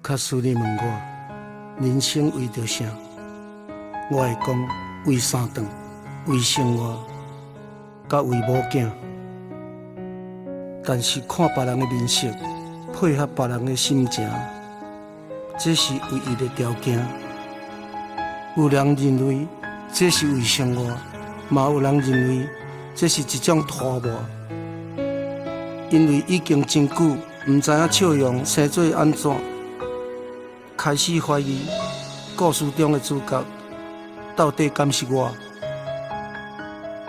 假使你问我人生为着啥，我会讲为三顿，为生活，甲为某囝。但是看别人的面色，配合别人的心情，这是唯一的条件。有人认为这是为生活，嘛有人认为这是一种拖磨。因为已经真久，唔知影笑容生做安怎，开始怀疑故事中的主角到底敢是我。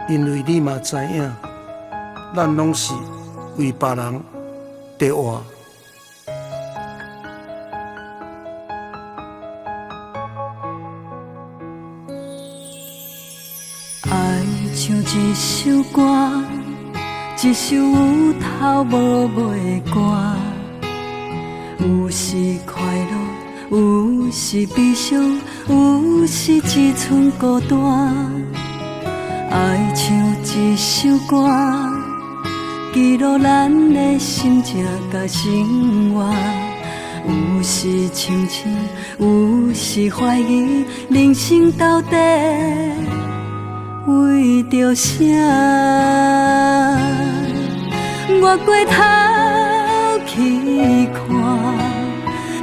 因为你嘛知影，咱拢是为别人在活。爱像一首歌，一首有头无尾的歌，有时快乐，有时悲伤，有时一寸孤单。爱像一首歌，记录咱的心情甲生活。有时清醒，有时怀疑，人生到底为着啥？我过头去看，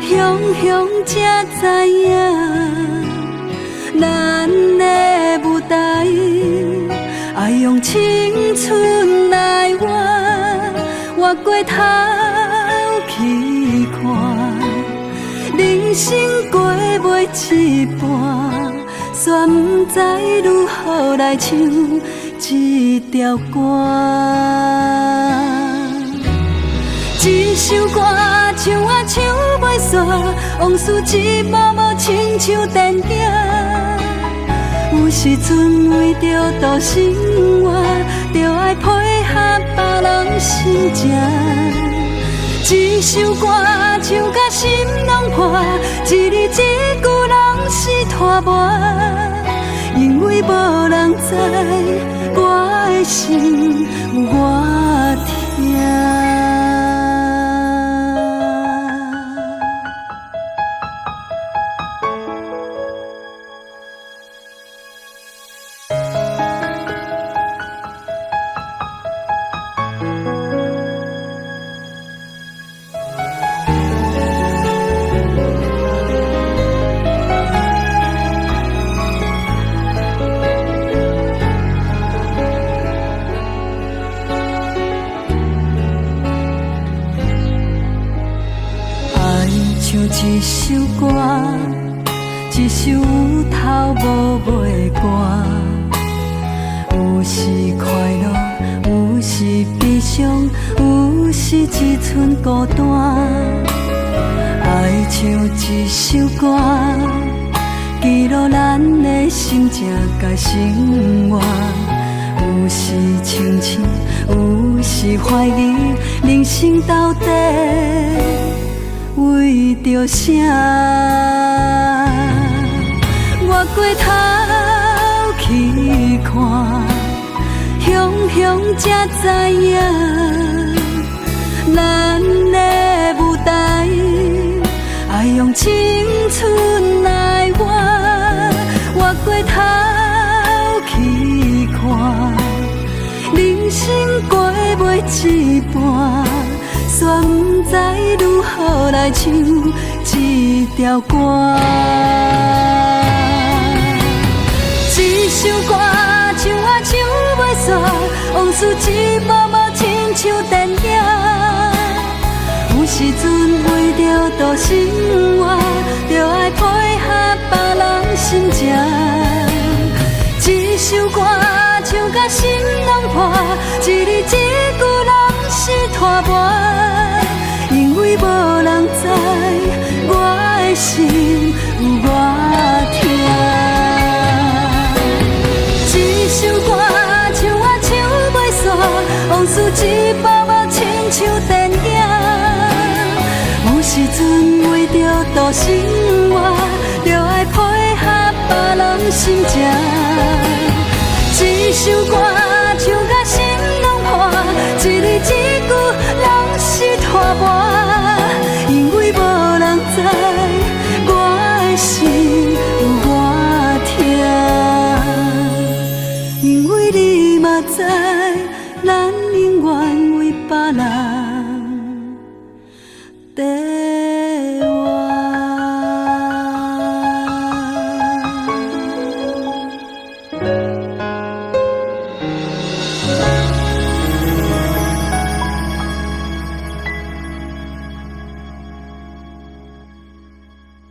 雄雄才知影，咱的舞台爱用青春来换。我过头去看，人生过袂一半，却不知如何来唱这条歌。一首歌唱啊唱袂煞，往事一幕幕亲像电影。有时阵为着度生活，就爱配合别人心情。一首歌唱甲心拢破，一字一句拢是拖磨。因为无人知我的心有偌痛。像一首歌，一首有头无尾的歌，有时快乐，有时悲伤，有时一寸孤单。爱像一首歌，记录咱的心情甲生活。有时清醒，有时怀疑，人生到底为着啥？我过头去看，雄雄才知影，咱的舞台爱用青春来换。我过头去看，人生过袂一半，却不知如何来唱这条歌。一首歌唱啊唱袂煞，往事一幕幕亲像电影。有时阵为着度生活，就爱配合别人心情。一首歌唱甲心拢破，一字一句拢是拖磨。因为无人知我的心有偌痛。一首歌唱啊唱袂煞，往事一幕幕亲像电影。有时阵为着度生活，就爱配合别人心情。一首歌唱甲心拢破，一字一句拢是拖磨。因为无人知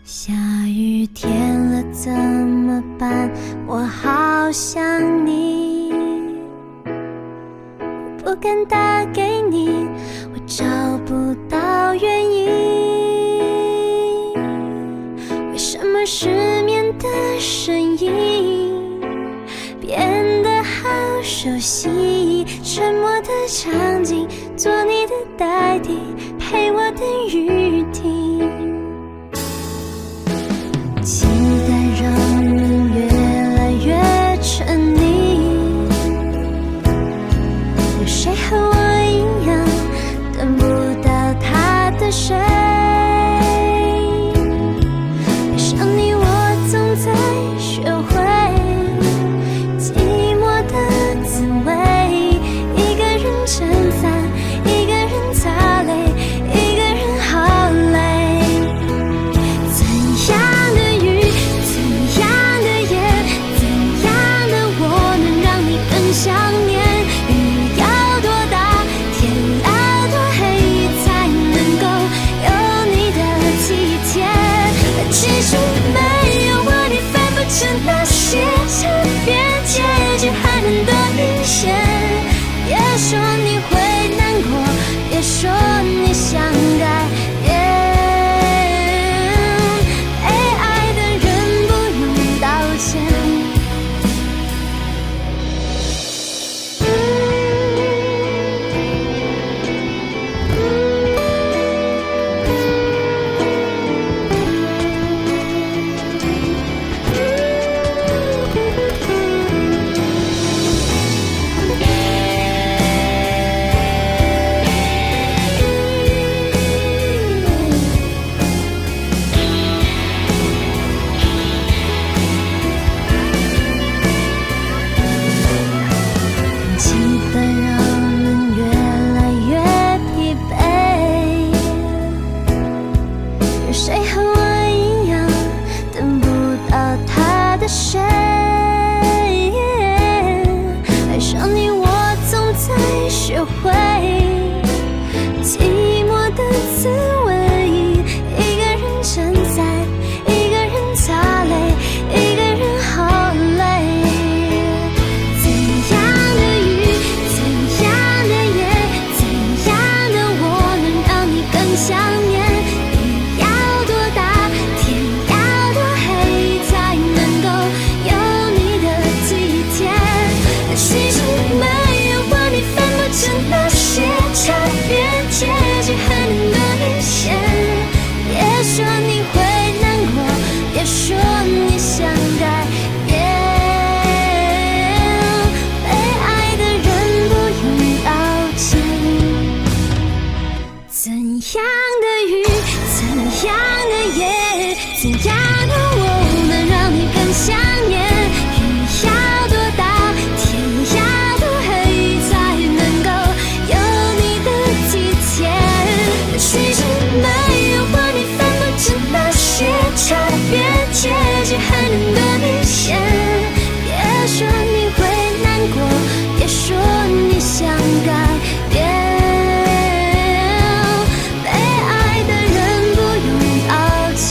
下雨天了怎么办？我好想你，我不敢打给你，我找不到原因。为什么失眠的声音变得好熟悉？沉默的场景，做你的代替，陪我等雨停。期待让人越来越沉溺，有谁和我一样等不到他的谁？爱上你我总在学会寂寞的滋味，一个人撑伞，一个人擦泪，一个人好累。怎样的雨，怎样的夜，怎样的我能让你更想念？雨要多大，天要多黑，才能够有你的体贴？其实没有我，你分不清那些差别，结局还能多明显。别说你会难过，别说你想改变，被爱的人不用道歉。气氛让人越来越疲惫，有谁和我一样等不到他的谁？爱上你我总在学会寂寞的滋味，一个人承载，一个人擦泪，一个人好累。怎样的雨，怎样的夜，怎样的我能让你更想念？雨要多大，天要多黑，才能够有你的体贴？其实没有我，你分不清那些差别，结局还能多明显。别说你会难过，别说你想改变，被爱的人不用道歉。怎样的雨，怎样的夜，怎样的我能让你更想念？雨要多大，天要多黑，才能够有你的体贴？其实没有我，你分不清那些差别，结局还能多明显。别说你会难过，别说你想改变，被爱的人不用道歉。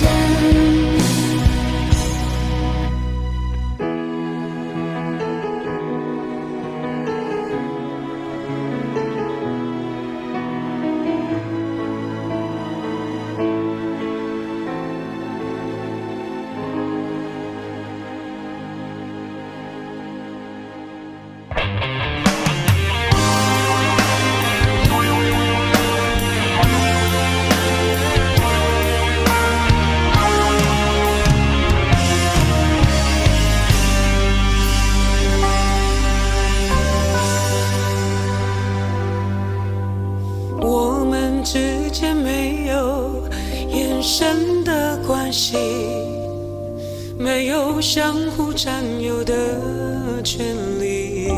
我们之间没有眼神的关系，没有相互占有的权利，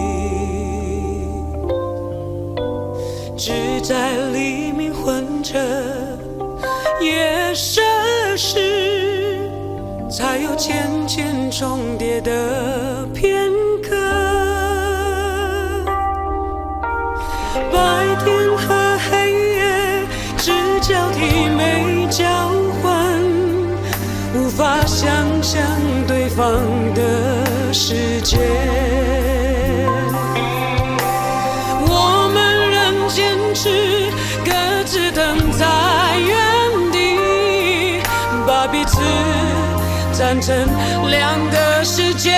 只在黎明混着夜深时，才有渐渐重叠的片刻。白天和黑夜只交替没交换，法想象对方的世界。我们仍坚持各自等在原地，把彼此站成两个世界。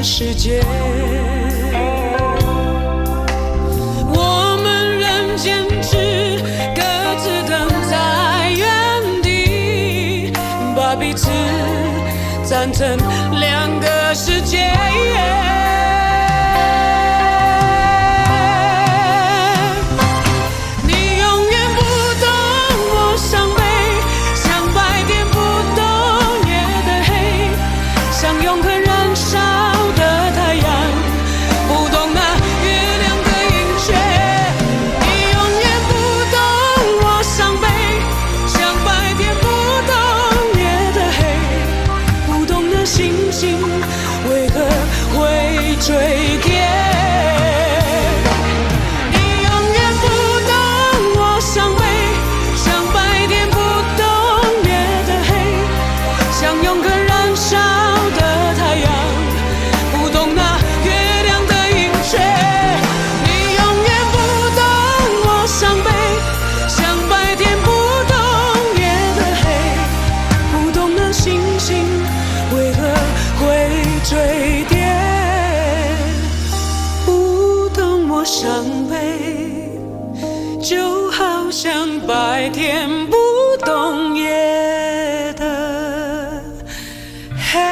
世界，我们仍坚持各自等在原地，把彼此站成两个世界。白天不懂夜的黑。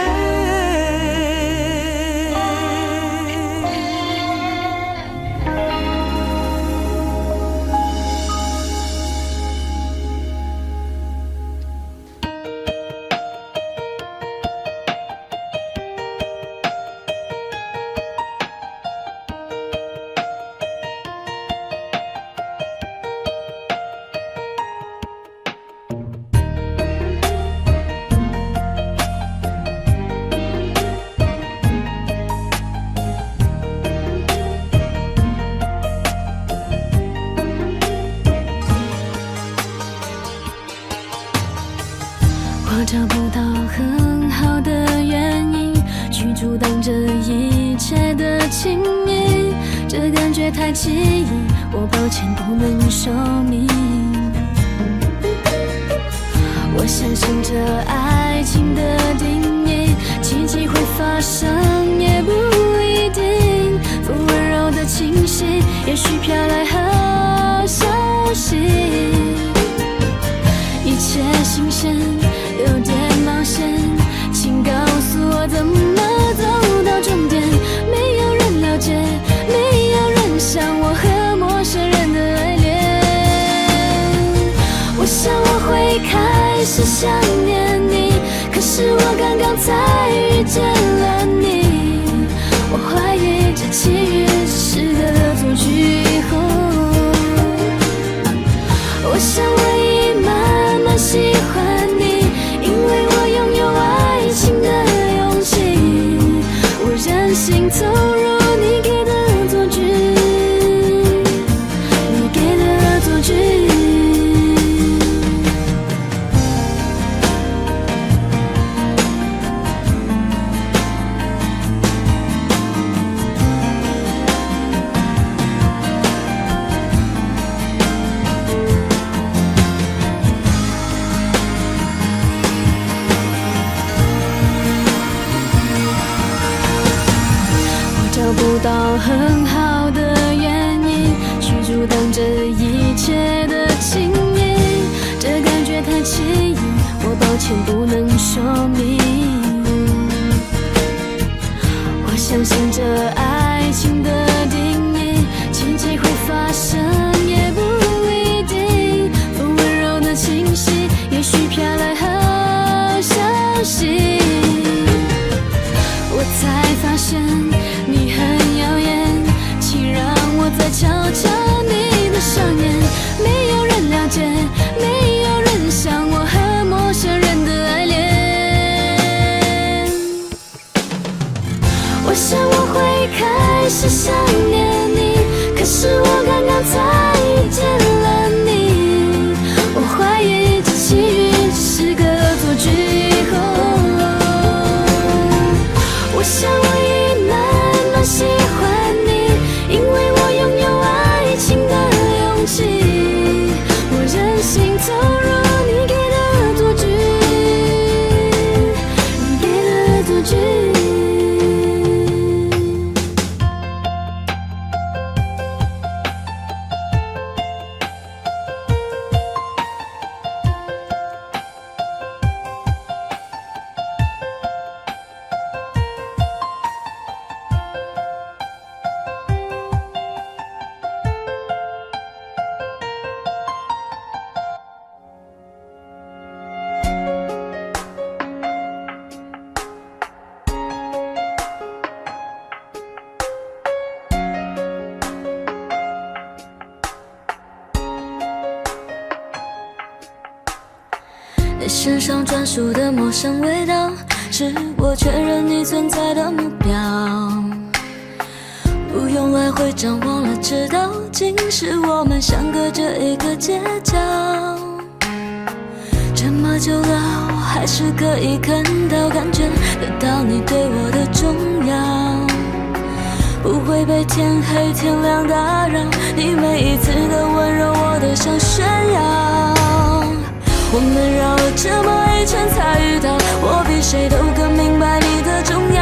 我找不到很好的原因去阻挡这一切的亲密，这感觉太奇异，我抱歉不能说明。我相信这爱情的定义，奇迹会发生也不一定，风温柔的清晰，也许飘来好消息，一切新鲜有点冒险，请告诉我怎么走到终点。没有人了解，没有人像我和陌生人的爱恋。我想我会开始想念你，可是我刚刚才遇见了你。我怀疑这奇遇只是个恶作剧我想我已慢慢喜欢你，因为我拥有爱情的勇气，我任性投入你给的恶作剧，你给的恶作剧。到很好的原因去阻挡这一切的情谊，这感觉太奇异，我抱歉不能说明。我相信这爱情的定义，奇迹会发生也不一定。风温柔的气息，也许飘来好消息。我才发现你很耀眼，请让我再瞧瞧你的双眼。没有人了解，没有人像我和陌生人的爱恋。我想我会开始想念你，可是我刚刚才遇见了你。我怀疑这奇遇只是个恶作剧。我想我已慢慢喜欢你，因为我拥有爱情的勇气。我任性投入你给的恶作剧，你给的恶作剧。你身上专属的陌生味道，是我确认你存在的目标。不用来回张望了，知道竟是我们相隔着一个街角。这么久了，我还是可以看到、感觉得到你对我的重要。不会被天黑天亮打扰，你每一次的温柔我都想炫耀。我们绕了这么一圈才遇到，我比谁都更明白你的重要。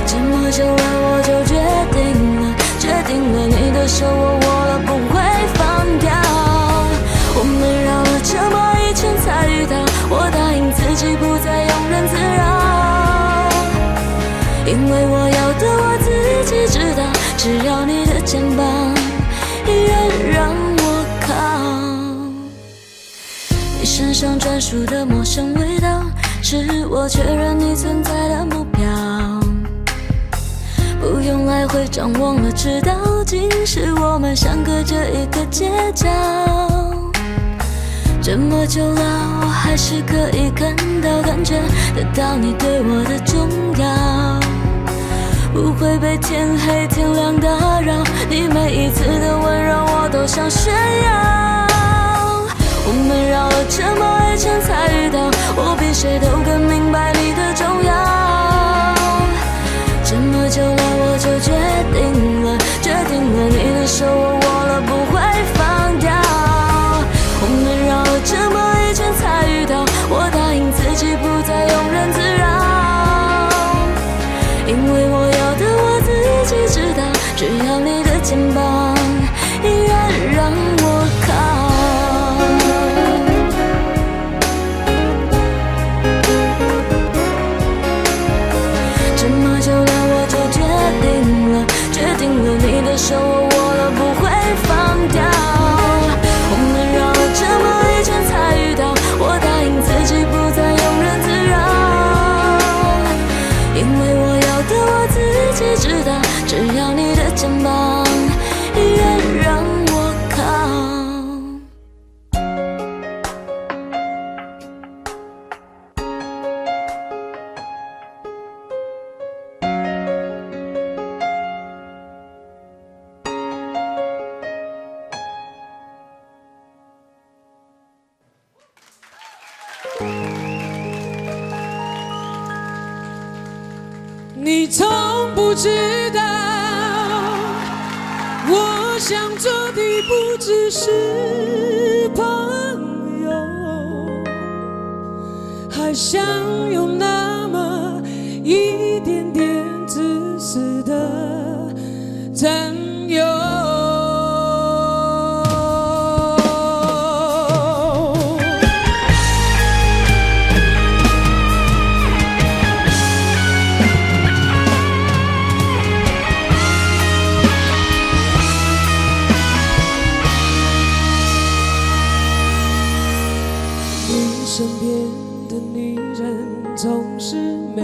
这么久了我就决定了你的手我握了不会放掉。我们绕了这么一圈才遇到，我答应自己不再庸人自扰。因为我要的我自己知道，只要你的肩膀依然让我靠。你身上专属的陌生味道，是我确认你存在的目标。不用来回张望了，知道竟是我们相隔着一个街角。这么久了，我还是可以看到、感觉得到你对我的重要。不会被天黑天亮打扰，你每一次的温柔我都想炫耀。我们绕了这么一圈才遇到，我比谁都更明白你的重要。这么久了我就决定了你的手我握了不会放掉。我们绕了这么一圈才遇到，我答应自己不再庸人自扰。因为我要的我自己知道，只要你的肩膀依然让我靠。你的手我握了不会放掉。我们绕了这么一圈才遇到，我答应自己不再庸人自扰。因为我要的我自己知道，只要你的肩膀依然让我靠。你从不知道，我想做的不只是朋友，还想有那么一点点自私。你身边的女人总是美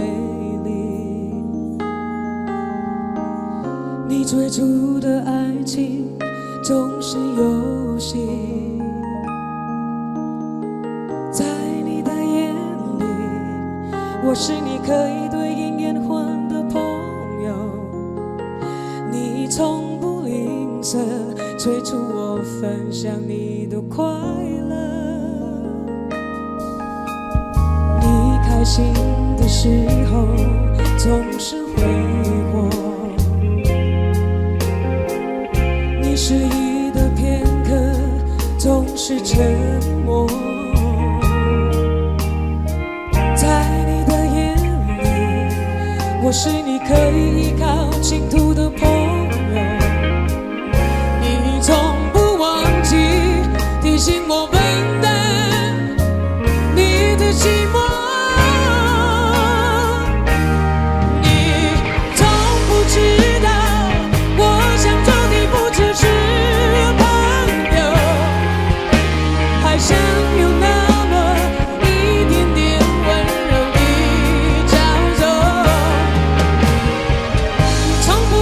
丽，你追逐的爱情总是游戏，在你的眼里，我是你可以对应言欢的朋友，你从不吝啬催促我分享你的快乐，你开心的时候总是挥霍，你失意的片刻总是沉默，在你的眼里，我是你可以依靠倾吐的朋友，你从不忘记提醒我分担你的寂寞，你从不知道我想做的不只是朋友，还想有那么一点点温柔的交走，从不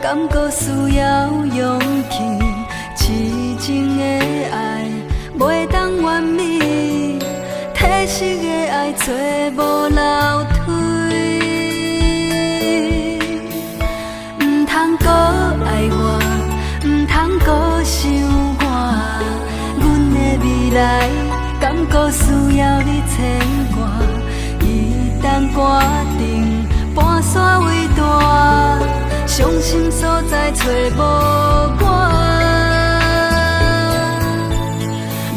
敢搁需要勇气？痴情的爱袂当完美，体实的爱找无楼梯。唔通搁爱我，唔通搁想我，阮的未来敢搁需要你牵挂？一旦决定搬山为大，伤心所在找无我。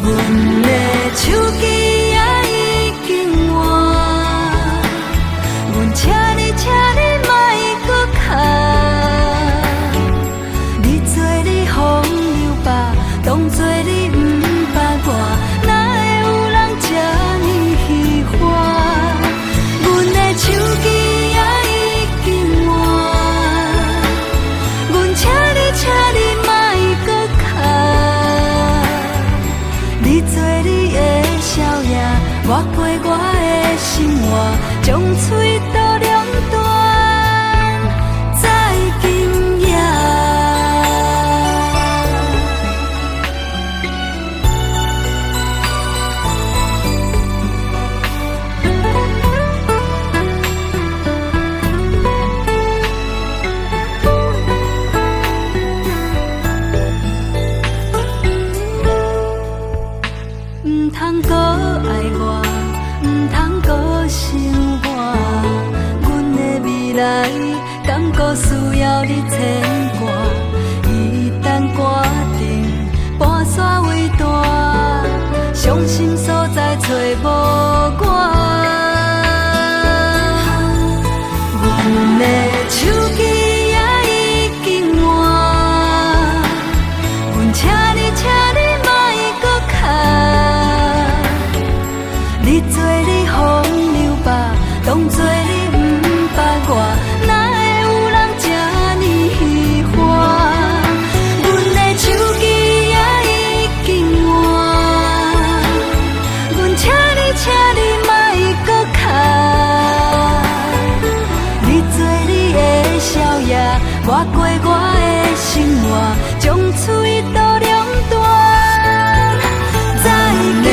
阮的手机也已经换，阮请你莫搁卡，你做你风流吧，当作你不捌我，哪会有人这呢喜欢？阮的手机也已经换，阮请你莫搁卡，你做你的少爷，我陪我的心活，将嘴都两端再惊讶。唔通搁爱我，唔通搁想我，阮的未来敢搁需要你牵挂？一旦决定搬山为大，伤心所在找无我。阮的手机也已经换，阮请你莫搁卡。你做你风流吧，当作你不捌我，哪会有人这呢喜欢？阮的手机也已经换，阮请你莫搁卡。你做你的少爷，我过我的生活，将嘴都两端再见。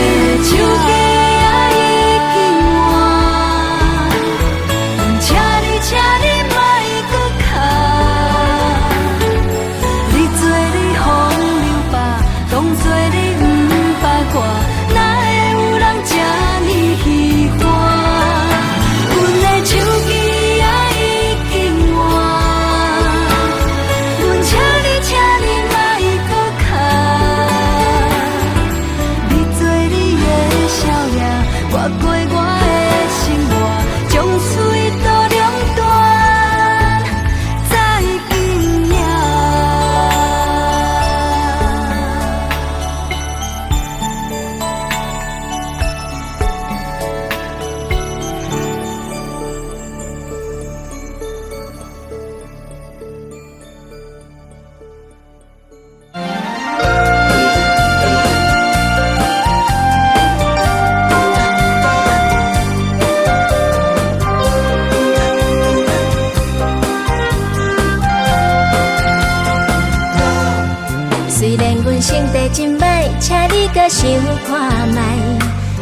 手机真歹，请你甲想看卖，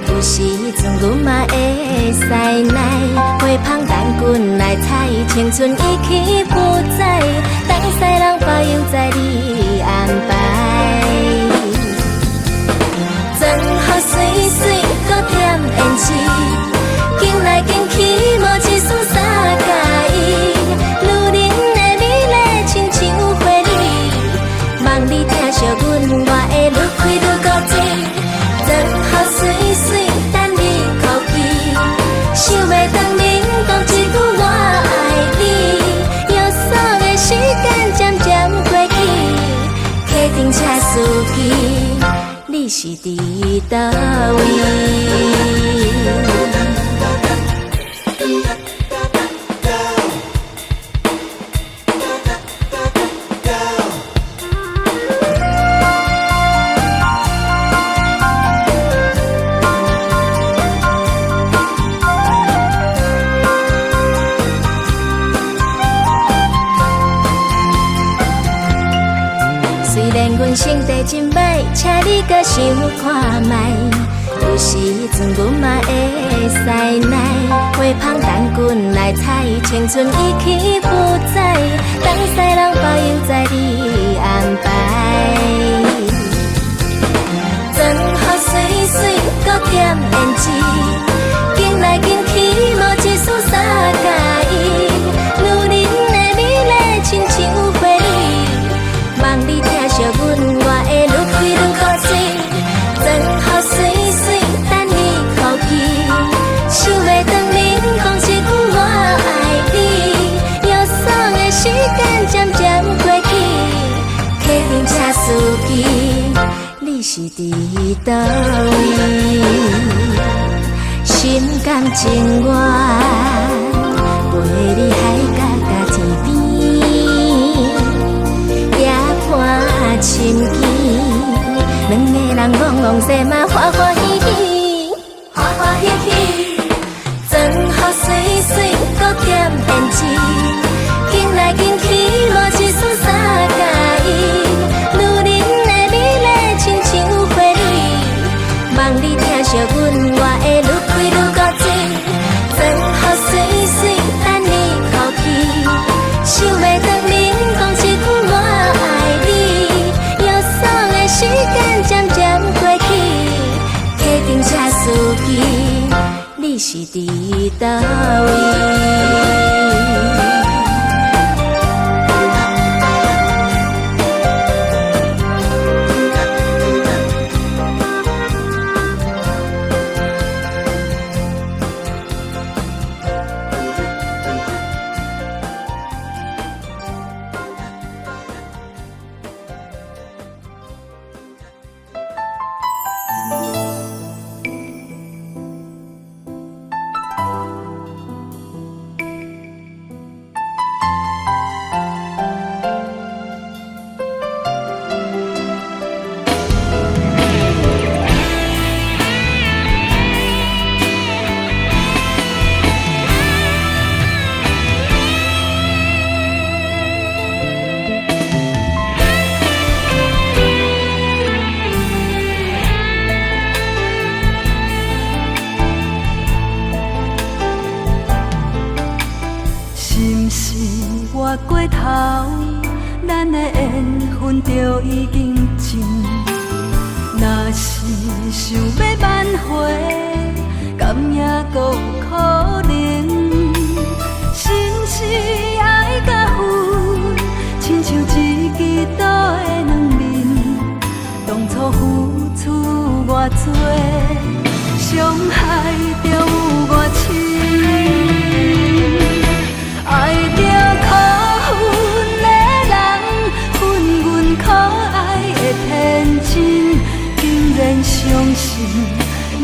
有时阵阮嘛会使耐，花香等阮来采，青春已去不再，等西人保佑在你安排。装好水水，搁添胭脂，行来行去无一丝三介意，女人的美丽亲像花蕊，望你听惜阮话。愈开愈高兴，装好水水，等你哭泣，想要当面讲一句我爱你。约束的时间渐渐过去，客厅车司机，你是伫倒位？生地真歹，请你搁想看卖。有时阵阮嘛会使耐，花香等阮来采，青春已去不再，当西人保佑在你安排。装好水水，搁添胭脂，紧来紧去，无一丝三加一。女人的美丽亲像花蕊，望你疼惜阮，我会愈开愈高水。装好水水，等你哭泣，想袂当面讲一句我爱你。忧伤的时间渐渐过去，客停车司机，你是伫倒位？心甘情愿陪你海角甲天边，夜半深更，两个人戆戆西嘛欢欢喜喜，欢欢喜喜。装好水水，搁添胭脂，紧来紧去，无一丝三加一。女人的美丽亲像花蕊，望你疼惜阮，我会愈开愈高水。装好水水，等你哭泣，想袂当面讲一句我爱你。忧伤的时间渐渐过去，客停车司机，你是伫倒位？过头，咱的缘分就已经尽。若是想要挽回，敢也阁有可能？心是爱甲恨，亲像一支刀的两面。当初付出偌多，伤害着有偌深。爱着可恨的人，恨阮可爱的天真，竟然相信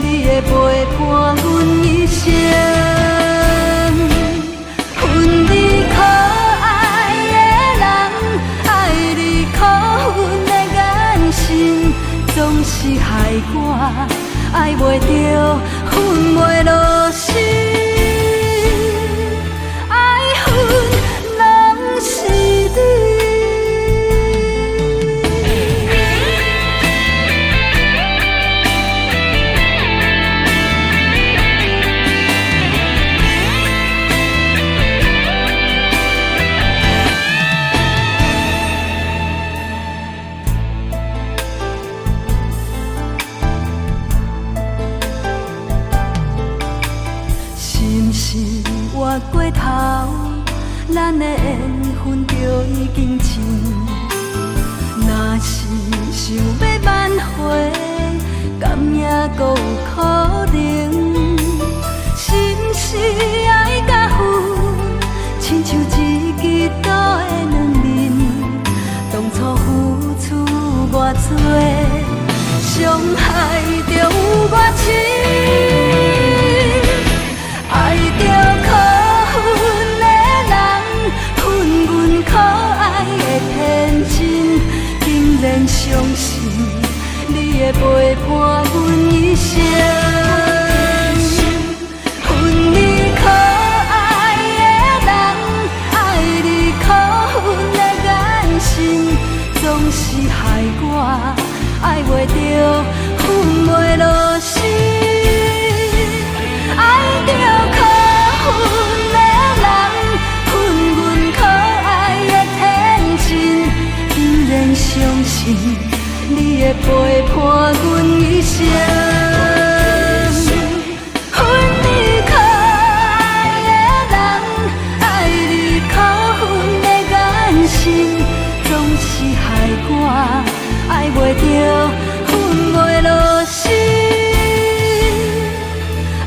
你会陪伴阮一生。恨你可爱的人，爱你可恨的眼神，总是害我爱袂着，恨袂落心。活过头，咱的缘分就已经尽。若是想要挽回，敢也阁有可能？心是爱甲恨，亲像一支刀的两面。当初付出偌多，伤害着有偌深。爱着可恨的人，恨阮可爱的天真，竟然相信你会陪伴阮一生。恨你可爱的人，爱你可恨的眼神，总是害我袂着，分袂落心，爱着可恨的人，恨阮可爱的天真，竟然相信你会陪伴阮一生。恨你可爱的人，爱你可恨的眼神，总是害我爱袂着，分袂落心，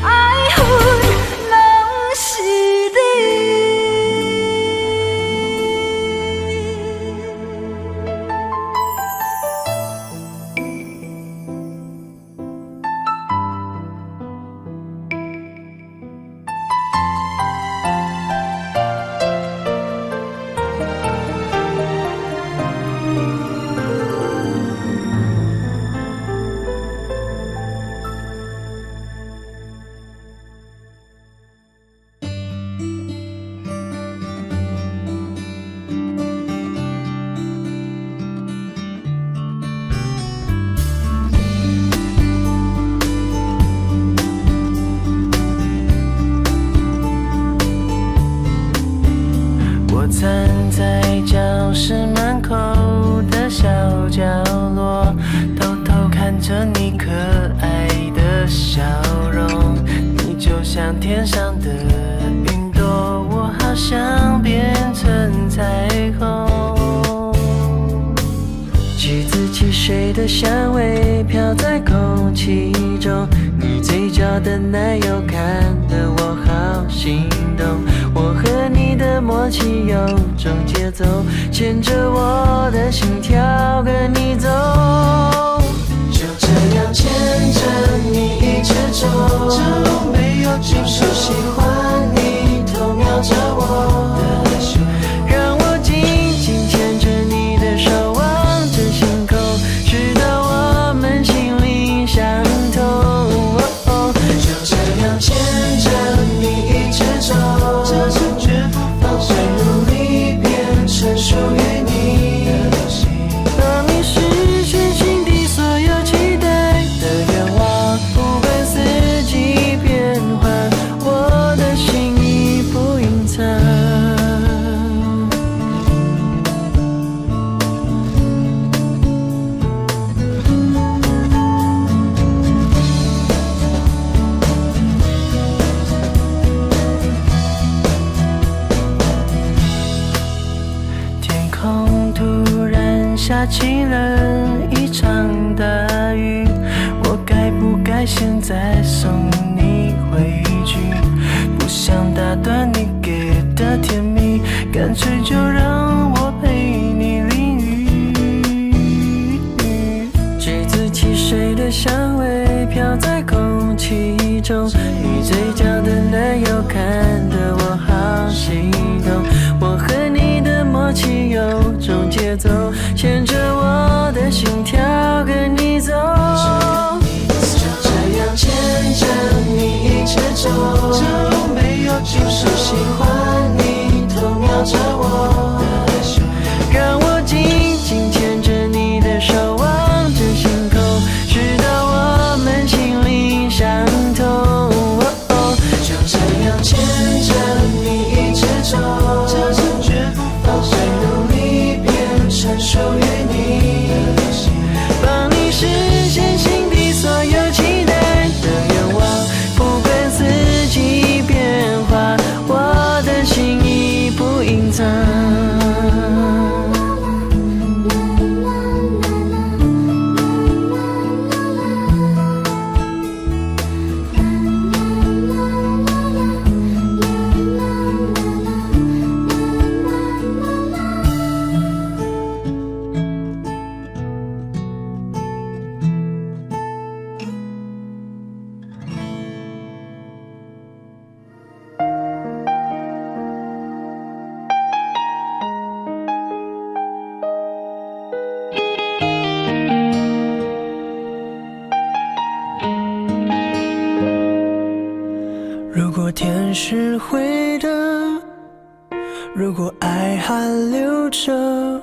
爱恨拢是你。我站在教室门口的小角落，偷偷看着你可爱的笑容。你就像天上的云朵，我好想变成彩虹。橘子汽水的香味飘在空气中，你嘴角的奶油看得我好心动。我和你的默契有种节奏，牵着我的心跳跟你走，就这样牵着你一直走，没有就是喜欢你偷瞄着我的手，让我紧紧牵着你的手，望着星空，直到我们心灵相通，就这样牵着你一直走，放随努力变成属于你的心，帮你实现心底所有期待的愿望，不管四季变换，我的心意不隐藏。天空突然下起了一场大雨，我该不该现在送你回去？不想打断你给的甜蜜，干脆就让我陪你淋雨。橘子汽水的香味飘在空气中，你嘴角的奶油看得我好心动。我和你的默契有种节奏，牵着我的心跳跟你走，就这样牵着你一直走，没有就是喜欢你偷瞄着我的手，让我紧紧牵着你的手，望着星空，直到我们心灵相通，就这样牵着你一直走，放随努力变成属于你的心，帮你实现心底所有期待的愿望，不管四季变化，我的心意不隐藏。如果天是灰的，如果爱还留着，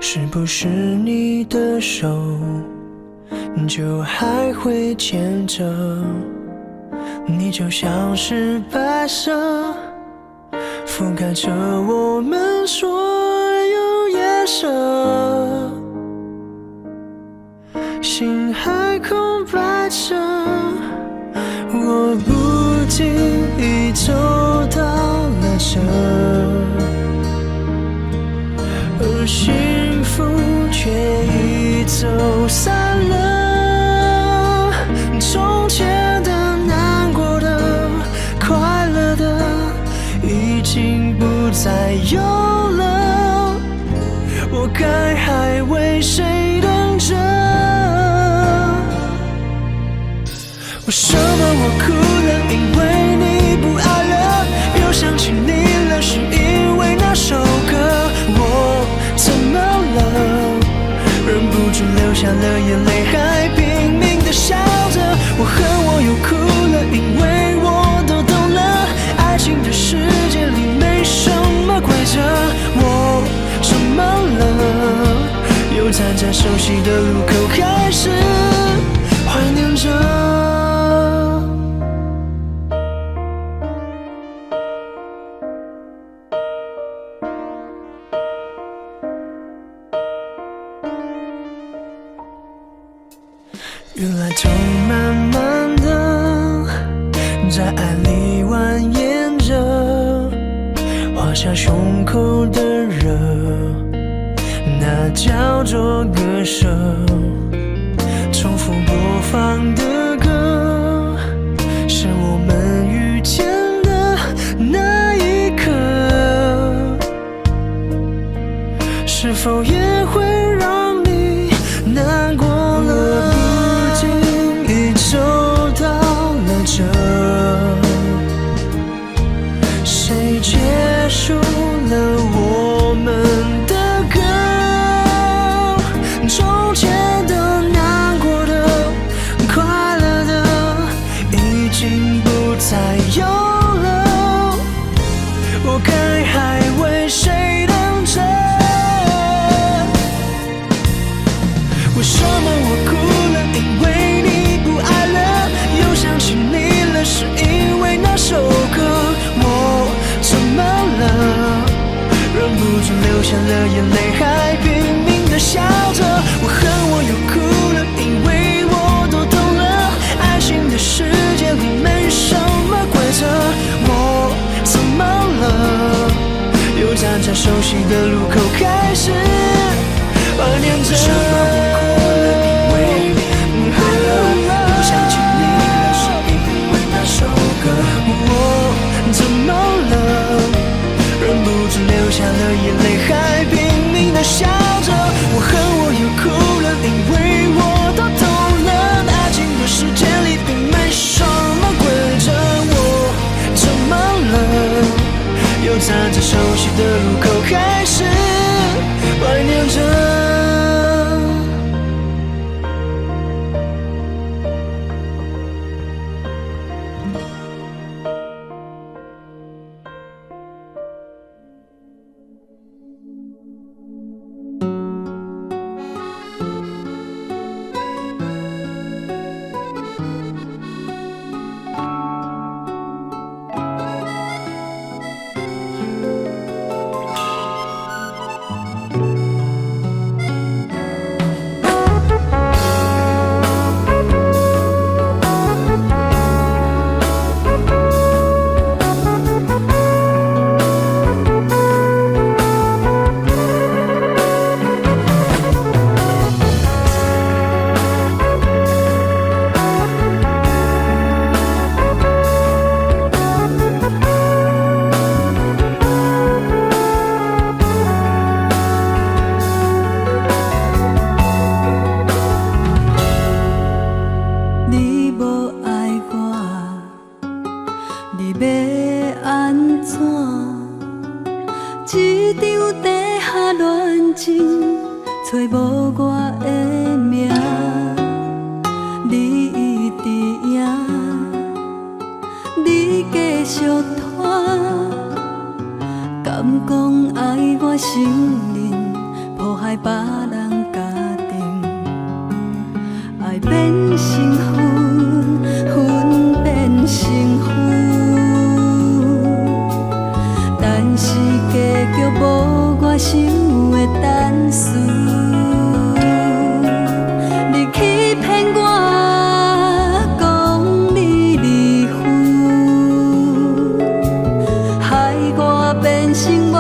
是不是你的手就还会牵着。你就像是白色，覆盖着我们所有颜色。心还空白着，我不经意走到了这，而幸福却已走散了。从前的、难过的、快乐的，已经不再有了。我该还为谁等着？为什么我哭了？因为你不爱了。又想起你了，是因为那首歌。我怎么了？忍不住流下了眼泪，还拼命地笑着。我恨我又哭了，因为我都懂了，爱情的世界里没什么规则。我怎么了？又站在熟悉的路口，开始怀念着。原来痛慢慢的在爱里蜿蜒着，画下胸口的热，那叫做割舍。重复播放的歌，是我们遇见的那一刻，是否也会让你难过了？走到了这，谁结束了我们的歌？从前的、难过的、快乐的，已经不再有了。我该还为谁等着？为什么我哭了？因为你不爱了。又想起你了，是因为那首歌。我怎么了？忍不住流下了眼泪，还拼命地笑着。我恨我又哭了，因为我都懂了，爱情的世界里没什么规则。我怎么了？又站在熟悉的路口，开始怀念着。什么我哭了，因为你不爱了。又想起你了，是因为那首歌。我怎么了？忍不住流下了眼泪，还拼命地笑着。我恨我又哭了，因为我都懂了，爱情的世界里并没什么规则。我怎么了？又站在熟悉的路口，开始怀念着。找无我的名，你伫影，你继续拖，敢讲爱我心灵，迫害别人家庭，爱变成云，云变成雨，但是结局无我想的等序。你欺骗我，讲你离婚，害我变成无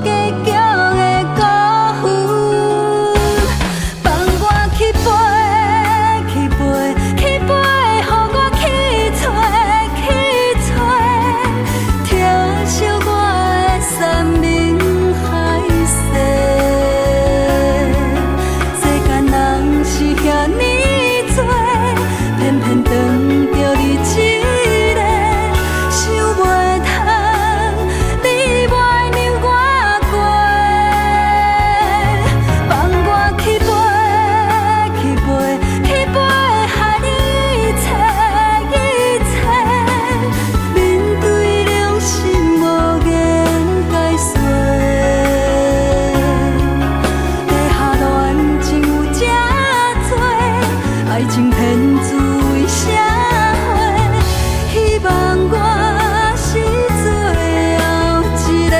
结局的辜负。放我去飞，去飞，去飞，予我去找，去找，疼惜我的山盟海誓。世间人是遐尼多，偏偏当着你一个，想袂通，你袂让我过。放我去飞，去飞，去飞，害你一切一切，面对良心无言解说。地下恋情有这多，爱情骗子为社会，希望我是最后一个。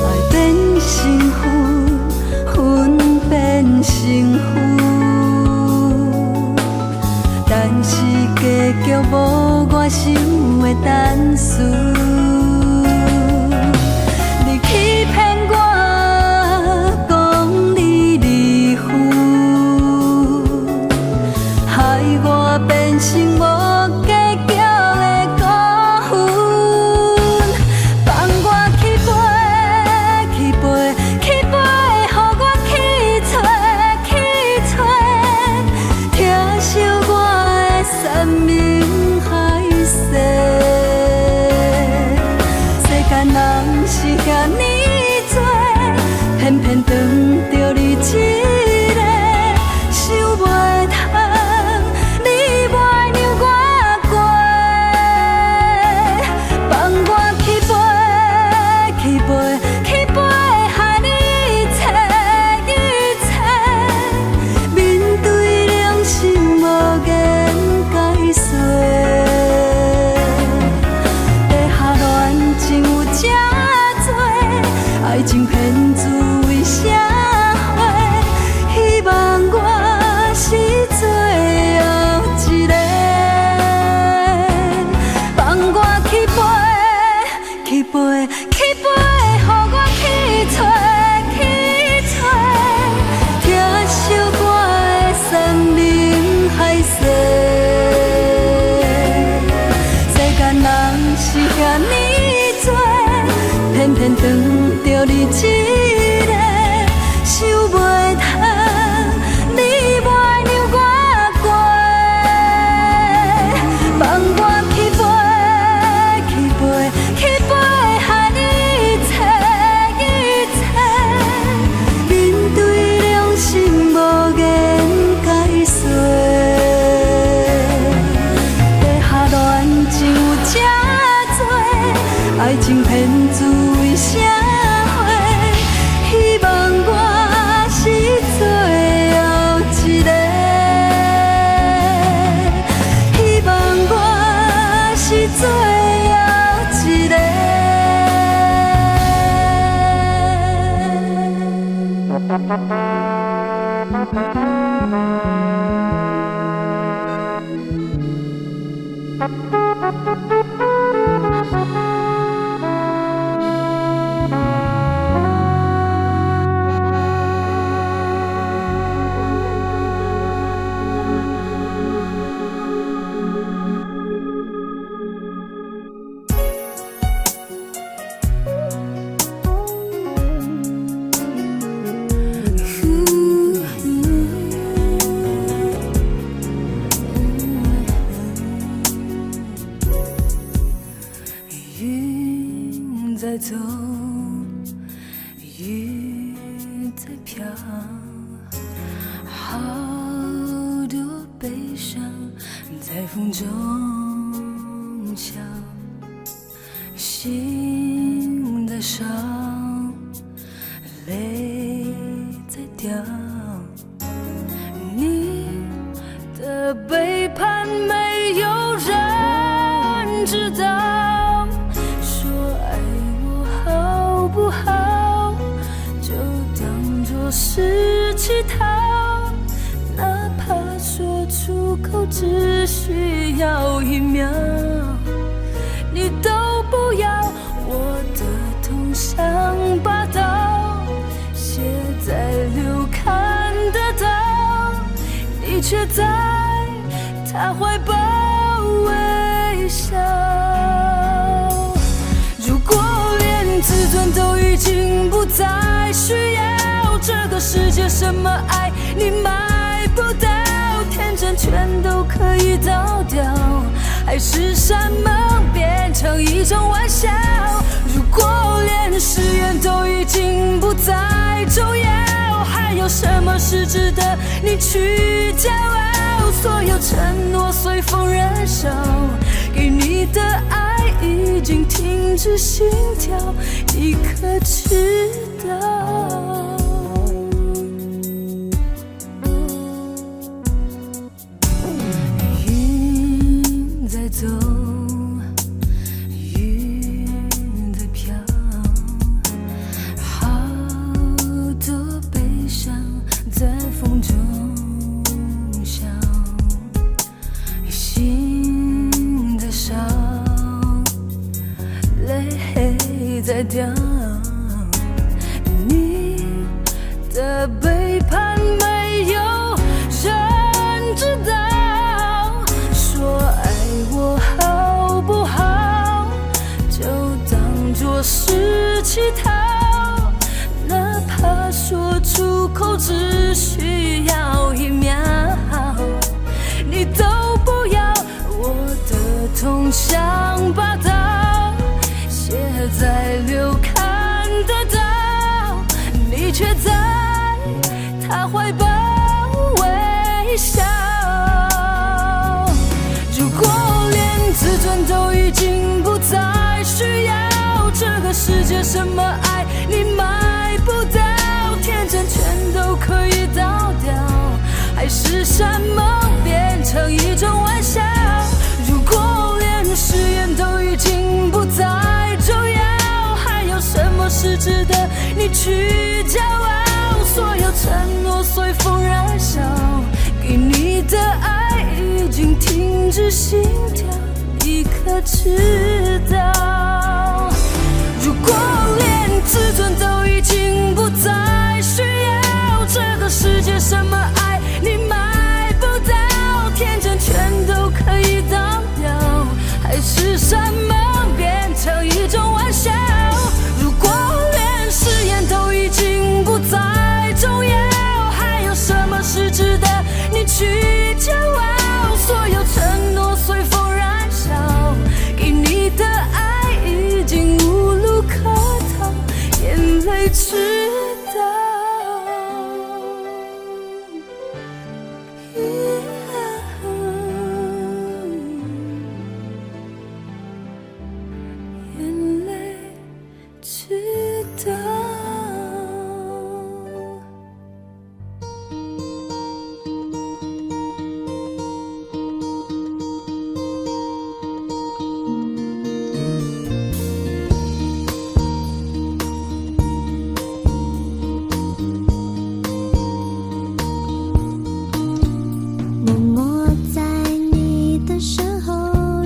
爱变成云，云变成雨，但是结局无我想的等序。你欺骗我，讲你离婚，害我变成无结局的辜负。放我去飞，去飞，去飞，予我去找，去找，疼惜我的山盟海誓。世间人是遐尼多，偏偏当着你一个，想袂通，你袂让我过。放我去飞，去飞，去飞，害你一切一切，面对良心无言解说。地下恋情有这多，爱情骗子为社会，希望我是最后一个。放我去飞，去飞，去飞，予我去找，去找，疼惜我的山盟海誓。世间人是遐尼多，偏偏当着你一个，想袂通，你袂让我过。放我去飞，去飞，去飞，害你一切一切，面对良心无言解说。地下恋情有这多，爱情骗子为社会，希望我是最后一个，希望我是最后一个。在走，雨在飘，好多悲伤在风中笑，心在烧，泪在掉。你的背叛没有人知道，说爱我好不好，就当作是乞讨，哪怕说出口只需要1秒，你都不要，我的痛像把刀写在流看得到，你却在他怀抱微笑。如果连自尊都已经不再需要，这个世界什么爱你买不到，天真全都可以倒掉，还是山盟变成一种玩笑。如果连誓言都已经不再重要，还有什么是值得你去骄傲？所有承诺随风燃烧，给你的爱已经停止心跳，你可知道？云在走，雨在飘，好多悲伤在风中笑，心在烧，泪在掉。你的背叛没有人知道，说爱我好不好，就当作是乞讨，哪怕说出口只需要1秒，你都不要，我的痛像把刀写在流看得到，你却在他怀抱微笑。如果连自尊都已经不再需要，这个世界什么爱你买不到，天真全都可以倒掉，还是山盟变成一种玩笑。如果连誓言都已经不再重要，还有什么是值得你去骄傲？所有承诺随风燃烧，给你的爱已经停止心跳，你可知道？如果连自尊都已经不再需要，这个世界什么爱你买不到，天真全都可以倒掉，还是山盟变成一种玩笑。如果连誓言都已经不再重要，还有什么是值得你去骄傲？所有承诺随风燃烧，给你的爱已经无路可逃，眼泪知道。眼泪知道。默默在你的身后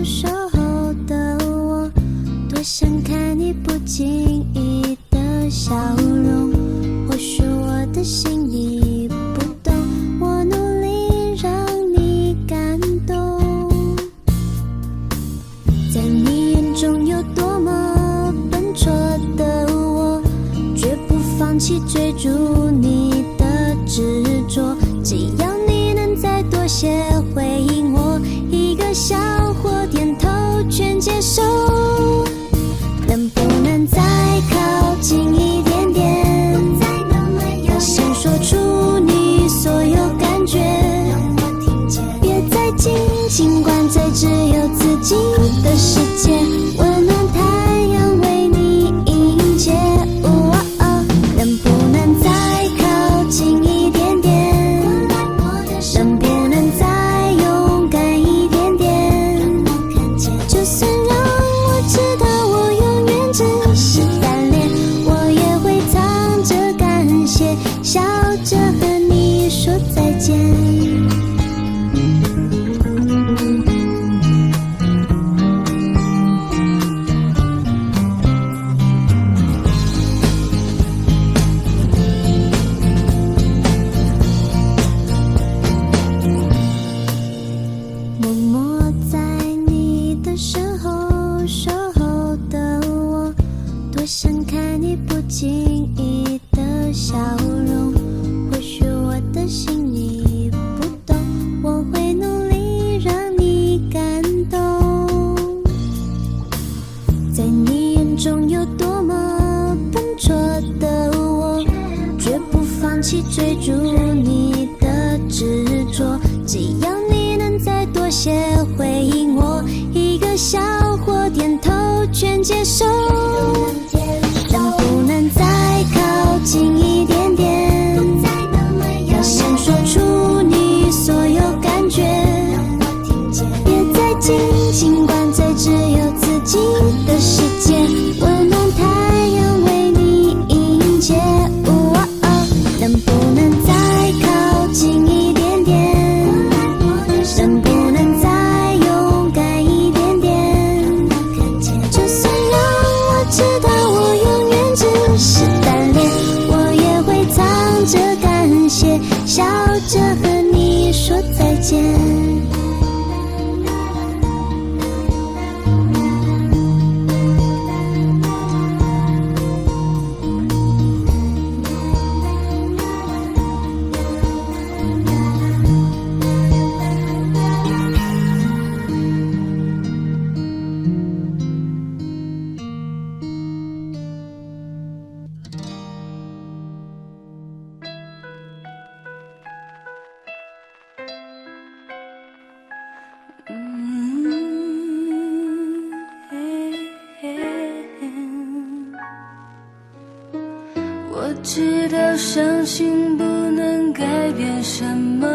守候的我，多想看你不经意的笑容。或许我的心你不懂，我努力让你感动。在你眼中有多么笨拙的我，绝不放弃追逐你的执着。只要你能再多些回应我，一个笑或点头全接受。能不能再尽管在只有自己的世界，温暖太阳为你迎接。能不能再靠近一点点？能不能再勇敢一点点？就算让我知道我永远只是单恋，我也会藏着感谢，笑着和你说再见。默默在你的身后守候的我，多想看你不经意的笑容。或许我的心你不懂，我会努力让你感动。在你眼中有多么笨拙的我，绝不放弃追逐你的执着。只要你能再多些回应我，一个笑或点头全接受。能不能再靠近一点点？要先说出你所有感觉，别再紧，尽管在只有自己的世界，温暖太阳为你迎接。能不能再靠近一点点？能不能再勇敢一点点？就算让我知道我永远只是单恋，我也会藏着感谢，笑着和你说再见。我知道伤心不能改变什么，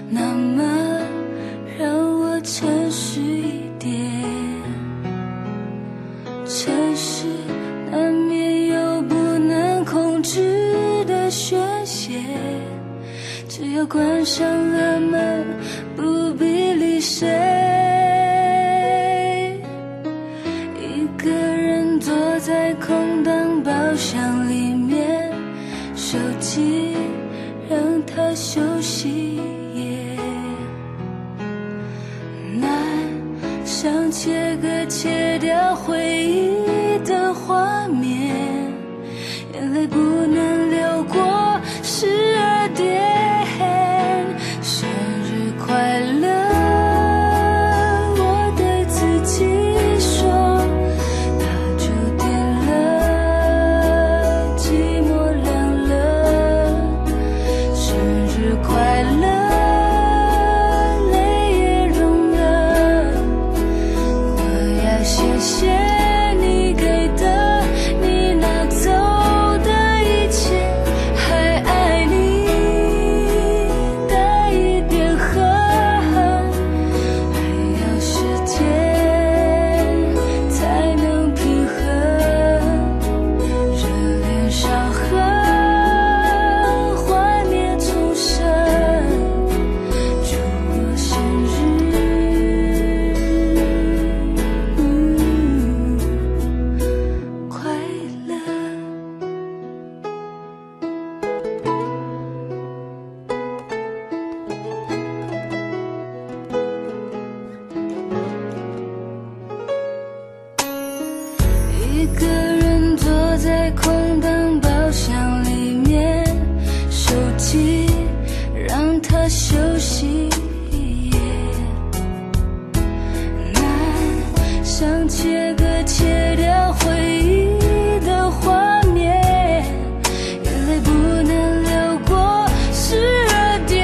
那么让我诚实一点。城市难免有不能控制的宣泄，只要关上了门，不必理谁。一个人坐在空荡包厢里面，手机让它休息也难，想切割切掉回忆的画面，眼泪不能流过12点。生日快乐，我对自己说，它注定了寂寞凉了。生日快乐，泪也融了。我要谢谢你给的，你拿走的一切，还爱你带一点恨，还要时间才能平衡热恋伤痕，幻灭重生。祝我生日快乐。一个人坐在空荡包厢里面，手机让它休息也难，想切割切掉回忆的画面，眼泪不能流过12点。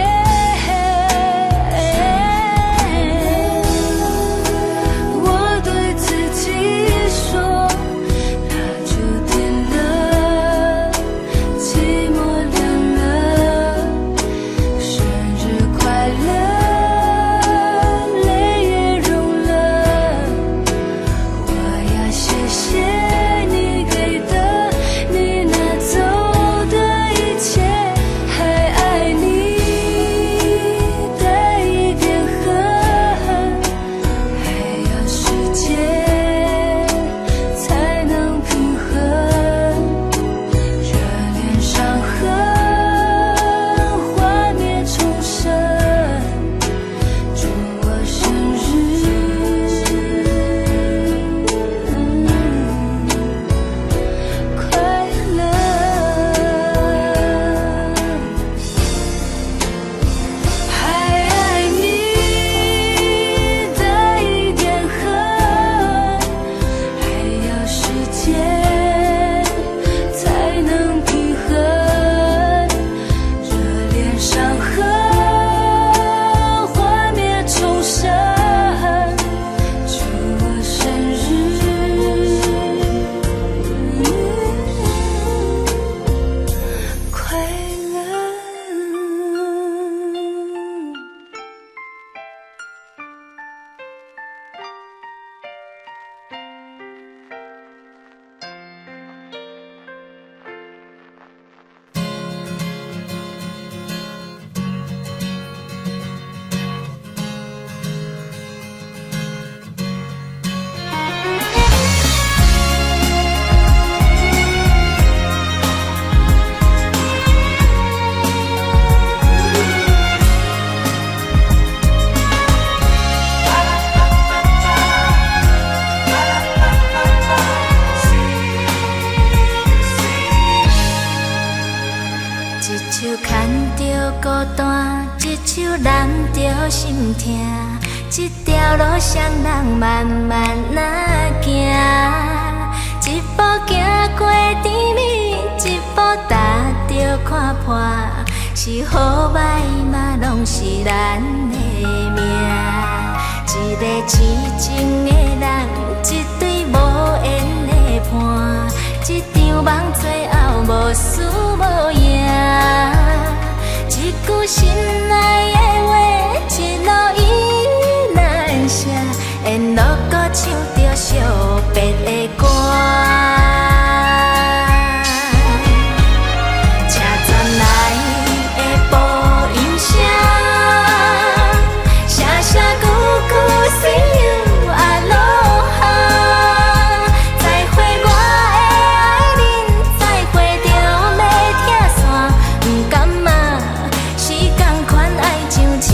单，一手揽着心痛，这条路双人慢慢行，一步行过甜蜜，一步踏着看破，是好歹嘛拢是咱的命。一个痴情的人，一对无缘的伴，一场梦最后无输无赢。一句心爱的话，一路伊难舍，沿路搁唱着惜别的歌。车转来的播音声，声声句句 See you Aloha， 再会我的爱人，再会着要拆散，不甘嘛是同款爱上车，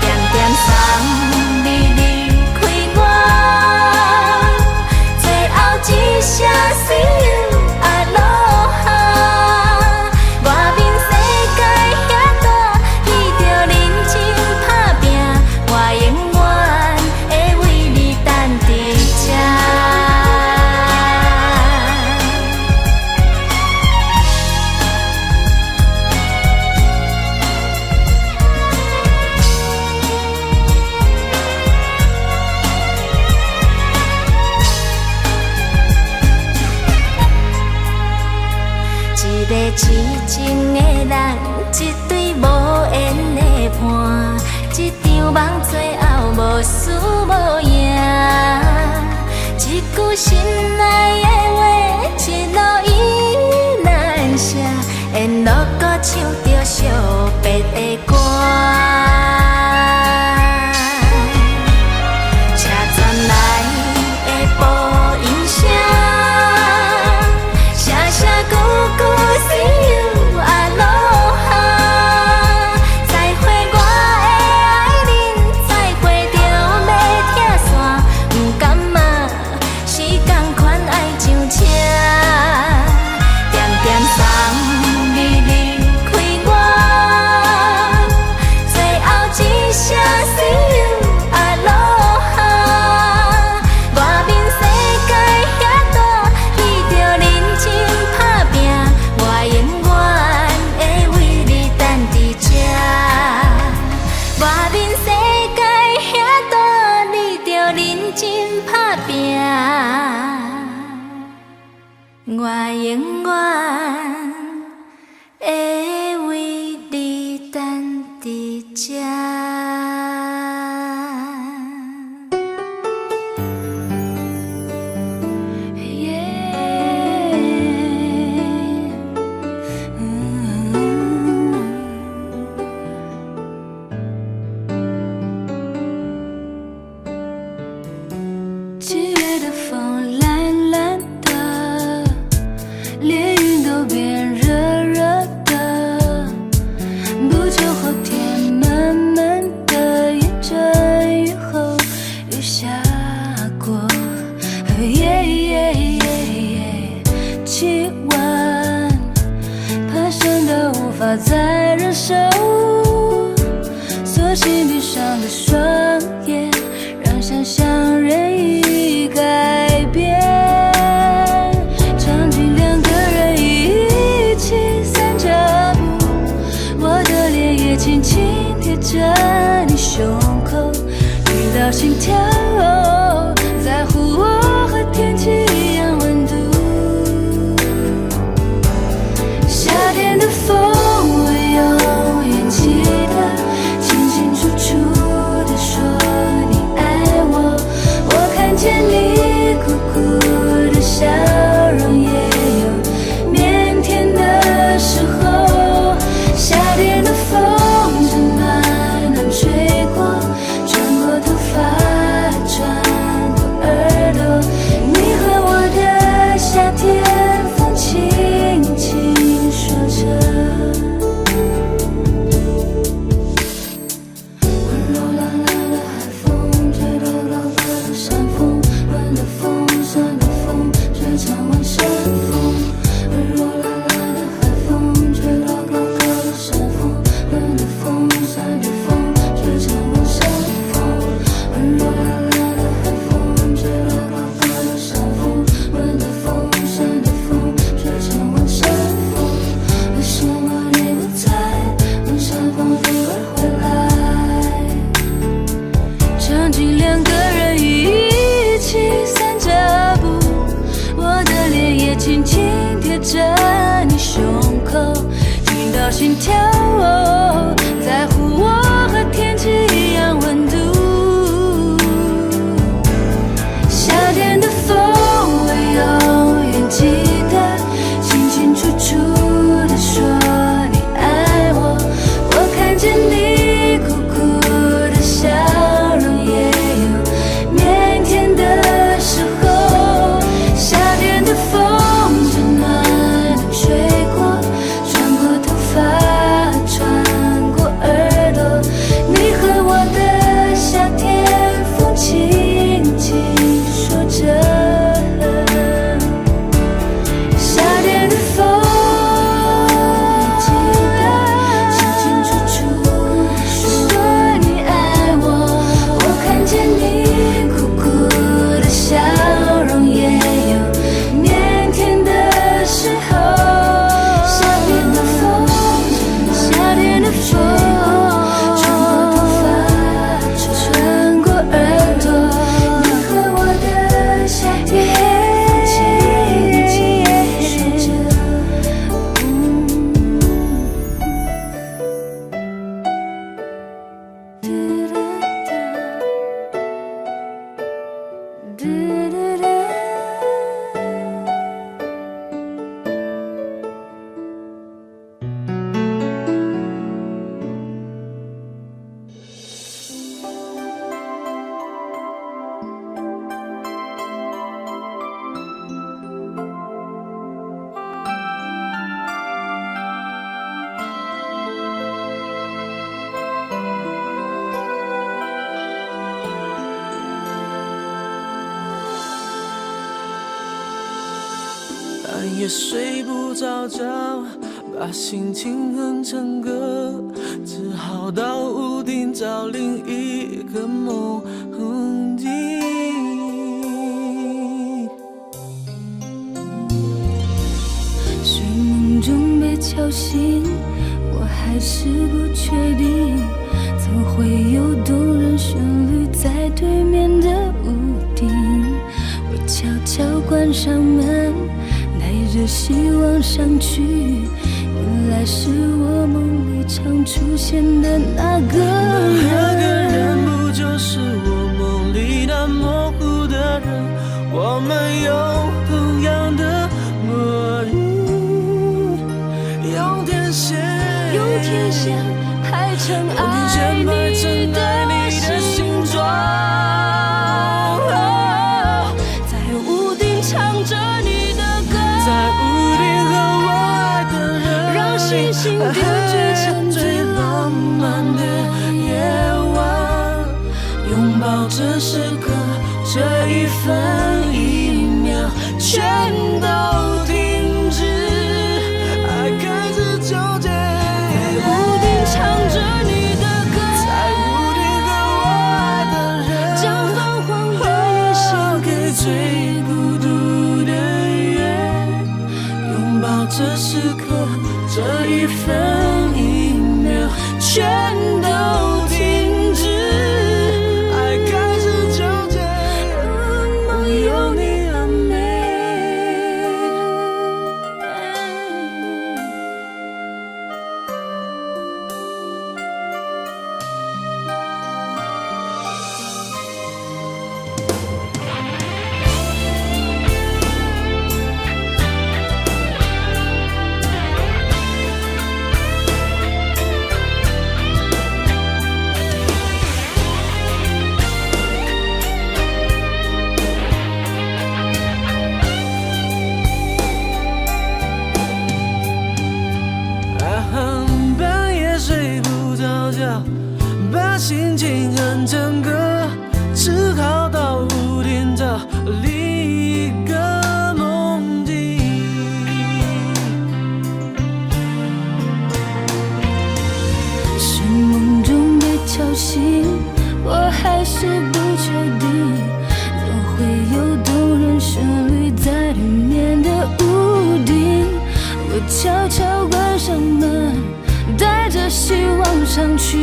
点点送你离开我，最后一声 See you Aloha， 外面世界遐大，你着认真打拼，我永远会为你等伫这。一个痴情的人，一对无缘的伴，一场梦最后无输无赢。一句心爱的话，一路伊难舍，沿路搁唱着惜别的歌。车转来的播音声，声声句句 See you Aloha， 再会我的爱人，再会着要拆散，不甘嘛是同款爱上车，点点送你离开我，最后一声 See you Aloha， 外面世界遐大，你着认真打拼，我永远会为你等伫这。外面世界遐大，你着认真打拼，我永远会为你等伫这。七月的风懒懒的，连云都变热热的，不久后天闷闷的，一阵雨后雨下过，气温攀升的无法再忍受，索性闭上了双眼，让想象任意改变。场景两个人一起散着步，我的脸也轻轻贴着你胸口，听到心跳，在乎我和天气一样温度。夏天的风，我永远记得，清清楚楚地说你爱我。我看见你苦苦的笑容，也有腼腆的时候。夏天的风正慢慢吹过，穿过头发。夜睡不着觉，把心情哼成歌，只好到屋顶找另一个梦境。睡梦中被敲醒，我还是不确定，怎会有动人旋律在对面的屋顶？我悄悄关上门，带着希望上去，原来是我梦里常出现的那个人。那个人不就是我梦里那模糊的人？我们有同样的默语，用天线排成爱你的形状，在屋顶唱着你的歌，在屋顶和我爱的人，让星星点缀成最浪漫的夜晚，拥抱这时刻，这一分一秒全都停止，爱开始纠结。唱着你的歌，在屋顶和我爱的人，将泛黄的夜献给最孤独的夜，拥抱这时刻，这一分一秒全都停止，爱开始纠结，梦有你很美。半夜睡不着觉，把心情哼成歌，只好到屋顶找另一个梦境。睡梦中被敲醒，我还是不确定，怎会有动人旋律在对面的屋顶？我悄悄关上门，带着希望上去，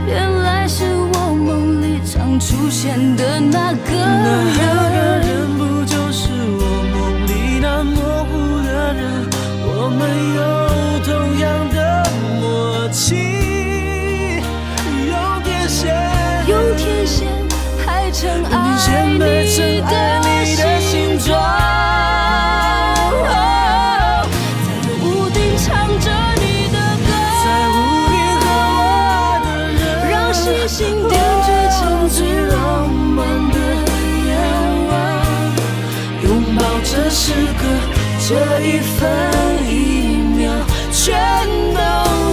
原来是我梦里常出现的那个人。不就是我梦里那模糊的人？我们有同样的默契，用天线排成爱你的形状，在屋顶唱着你的歌，在屋顶和我爱的人，让星星点缀成最浪漫的夜晚，拥抱这时刻，这一分一秒全都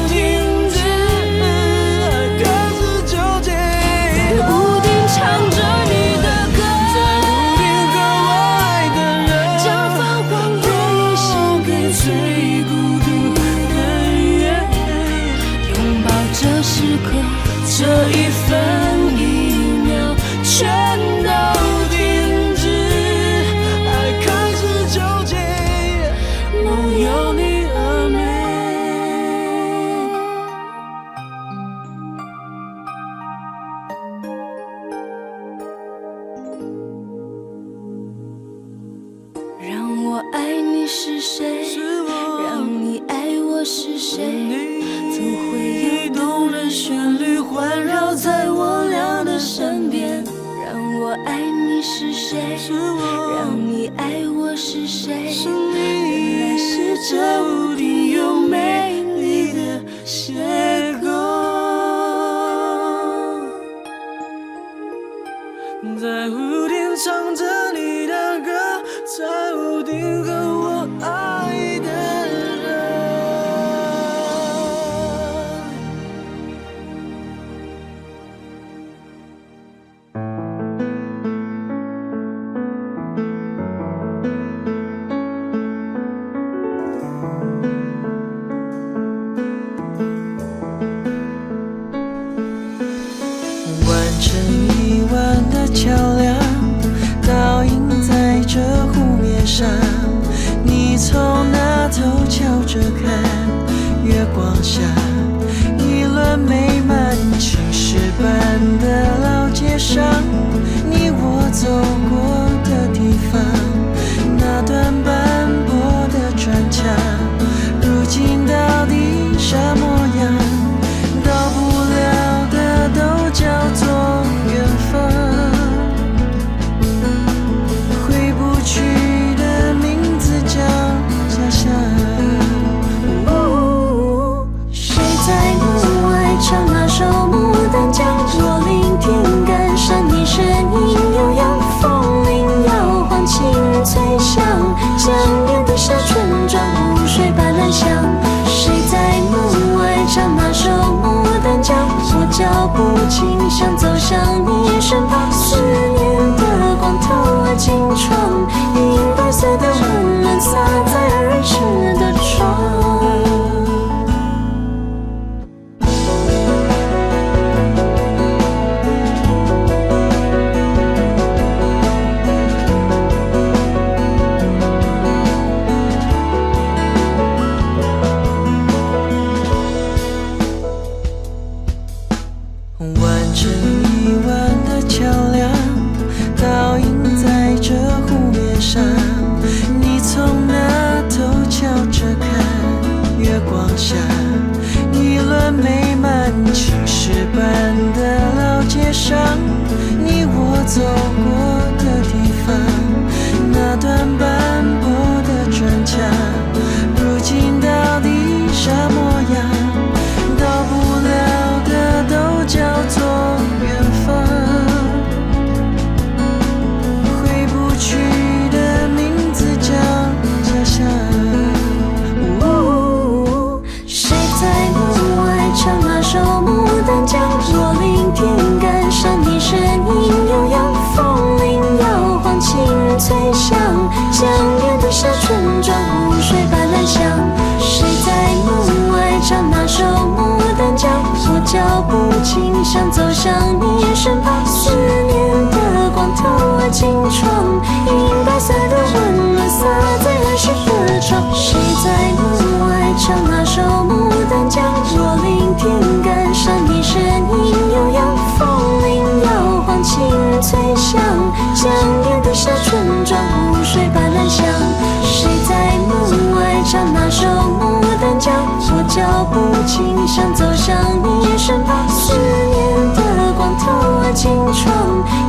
停止，爱开始纠结。在屋顶唱着你的歌，在屋顶和我爱的人，将泛黄的夜献给最孤独的夜，拥抱这时刻，这一分一秒全都停止，爱开始纠结，梦有你而美。让我爱你是谁？是我让你爱我是谁？你怎会有动人旋律环绕在我俩的身边？让我爱你是谁？是我让你爱我是谁？是你原来是这屋顶有美丽的邂逅。在屋顶唱着你的歌，在屋顶和我爱的人。桥梁，倒映在这湖面上。你从那头瞧着看，月光下一轮美满青石板的老街上，你我走过的地方，那段斑驳的砖墙，如今到底啥模样？到不了的都叫做远方，回不去的名字叫家乡。谁在门外唱那首牡丹江？若聆听感伤，你声音悠扬，风铃摇晃，清脆响，江边的沙村庄湖水般蓝香。谁在门外唱那首牡丹江？我脚步轻响，走向你身旁，思念的光透了金窗，银白色的温暖洒在儿时的窗。完成一晚的桥梁，倒映在这湖面上。你从那头瞧着看，月光下一轮美满青石板的老街上，你我走过的地方，那段斑驳的砖墙，如今到底啥模样？到不了的都叫做远方，回不去的名字叫家乡。谁在门外唱那首牡丹江？若聆听感伤，你声音悠扬，风铃摇晃，清脆响，江边的沙村庄湖水般蓝香。谁在门外唱那首牡丹江？我脚步轻响，走向你身旁，思念的光透了金窗，银白色的温暖洒在儿时的窗。谁在门外唱那首牡丹江？若聆听感伤，你声音悠扬，风铃摇晃，清脆响，江边的沙村庄湖水般蓝香。谁在门外唱那首牡丹江？我脚步轻响，走向你身旁，思念的光透了金窗，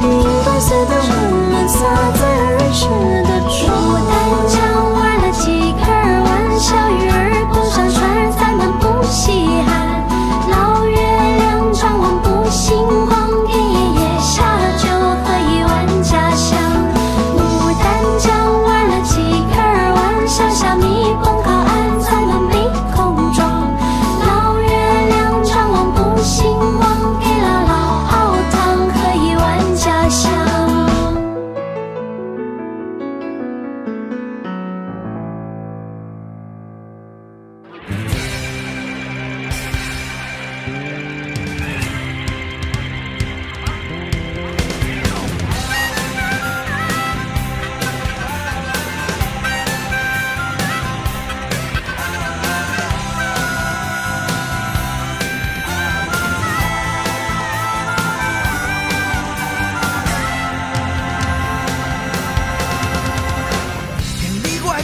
银白色的温暖洒在儿时的窗。牡丹江玩了几颗玩，小鱼儿蹦上船，咱们不稀罕。老月亮张望不心慌，给爷爷下酒喝一碗家乡。牡丹江玩了几颗玩，小虾米蹦靠岸，咱们没空装。老月亮张望不心慌，给姥姥熬汤喝一碗家乡。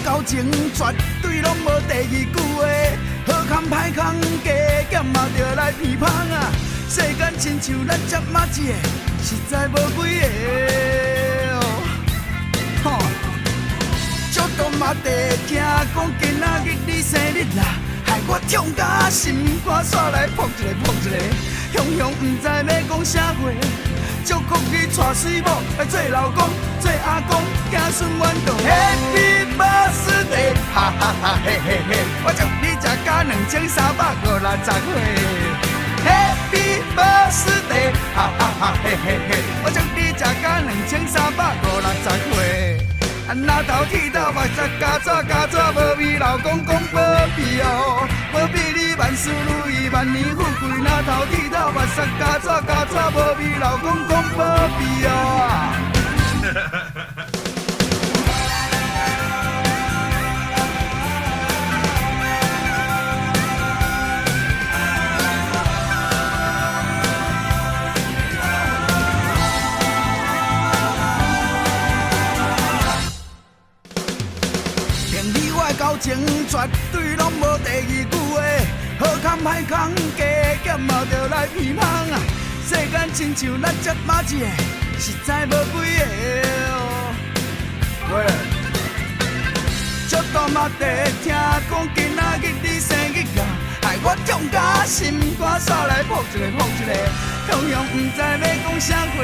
交情绝对拢无第二句话，好康歹康加减嘛着来鼻芳啊！世间亲像咱接马子的，实在无几个。吼，足多嘛地听讲今仔日你生日啦，害我痛甲心肝煞来碰一个碰一个，雄雄毋知要讲啥话。祝福你娶水某，来做老公，做阿公，子孙满堂。Happy birthday， 哈哈哈嘿嘿嘿！我祝你食甲2350岁。Happy birthday， 哈哈哈嘿嘿嘿！我祝你食甲2350岁。那头剃头目色加纸无味，老公讲保庇哦，保庇你万事如意，万年富贵。那头剃头目色加纸无味，老公讲保庇哦。交情绝对拢无第二句话，好康歹康，加减嘛着来鼻芳啊！世间亲像咱只马子的，实在无几个哦。喂，足多嘛地听讲今仔日你生日啊，害我痛甲心肝煞来扑一个，雄雄毋知要讲啥话。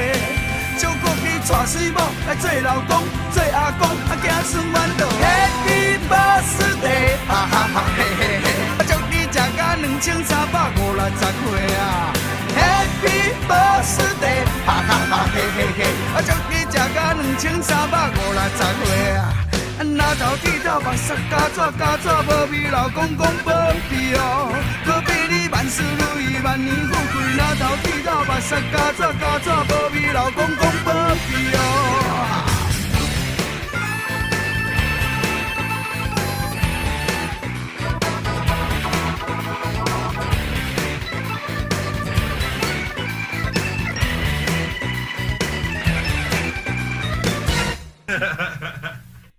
照顾你娶水某来做老公，做阿公，子孙满堂。Happy birthday， 哈哈哈嘿嘿嘿！我祝你食到2350岁啊 ！Happy birthday， 哈哈哈嘿嘿嘿！我祝你食到2350岁啊！那头剃头目色加纸无味，老公讲保庇哦，保庇你万事如意，万年富贵。那头剃头目色加纸无味，老公讲保庇哦。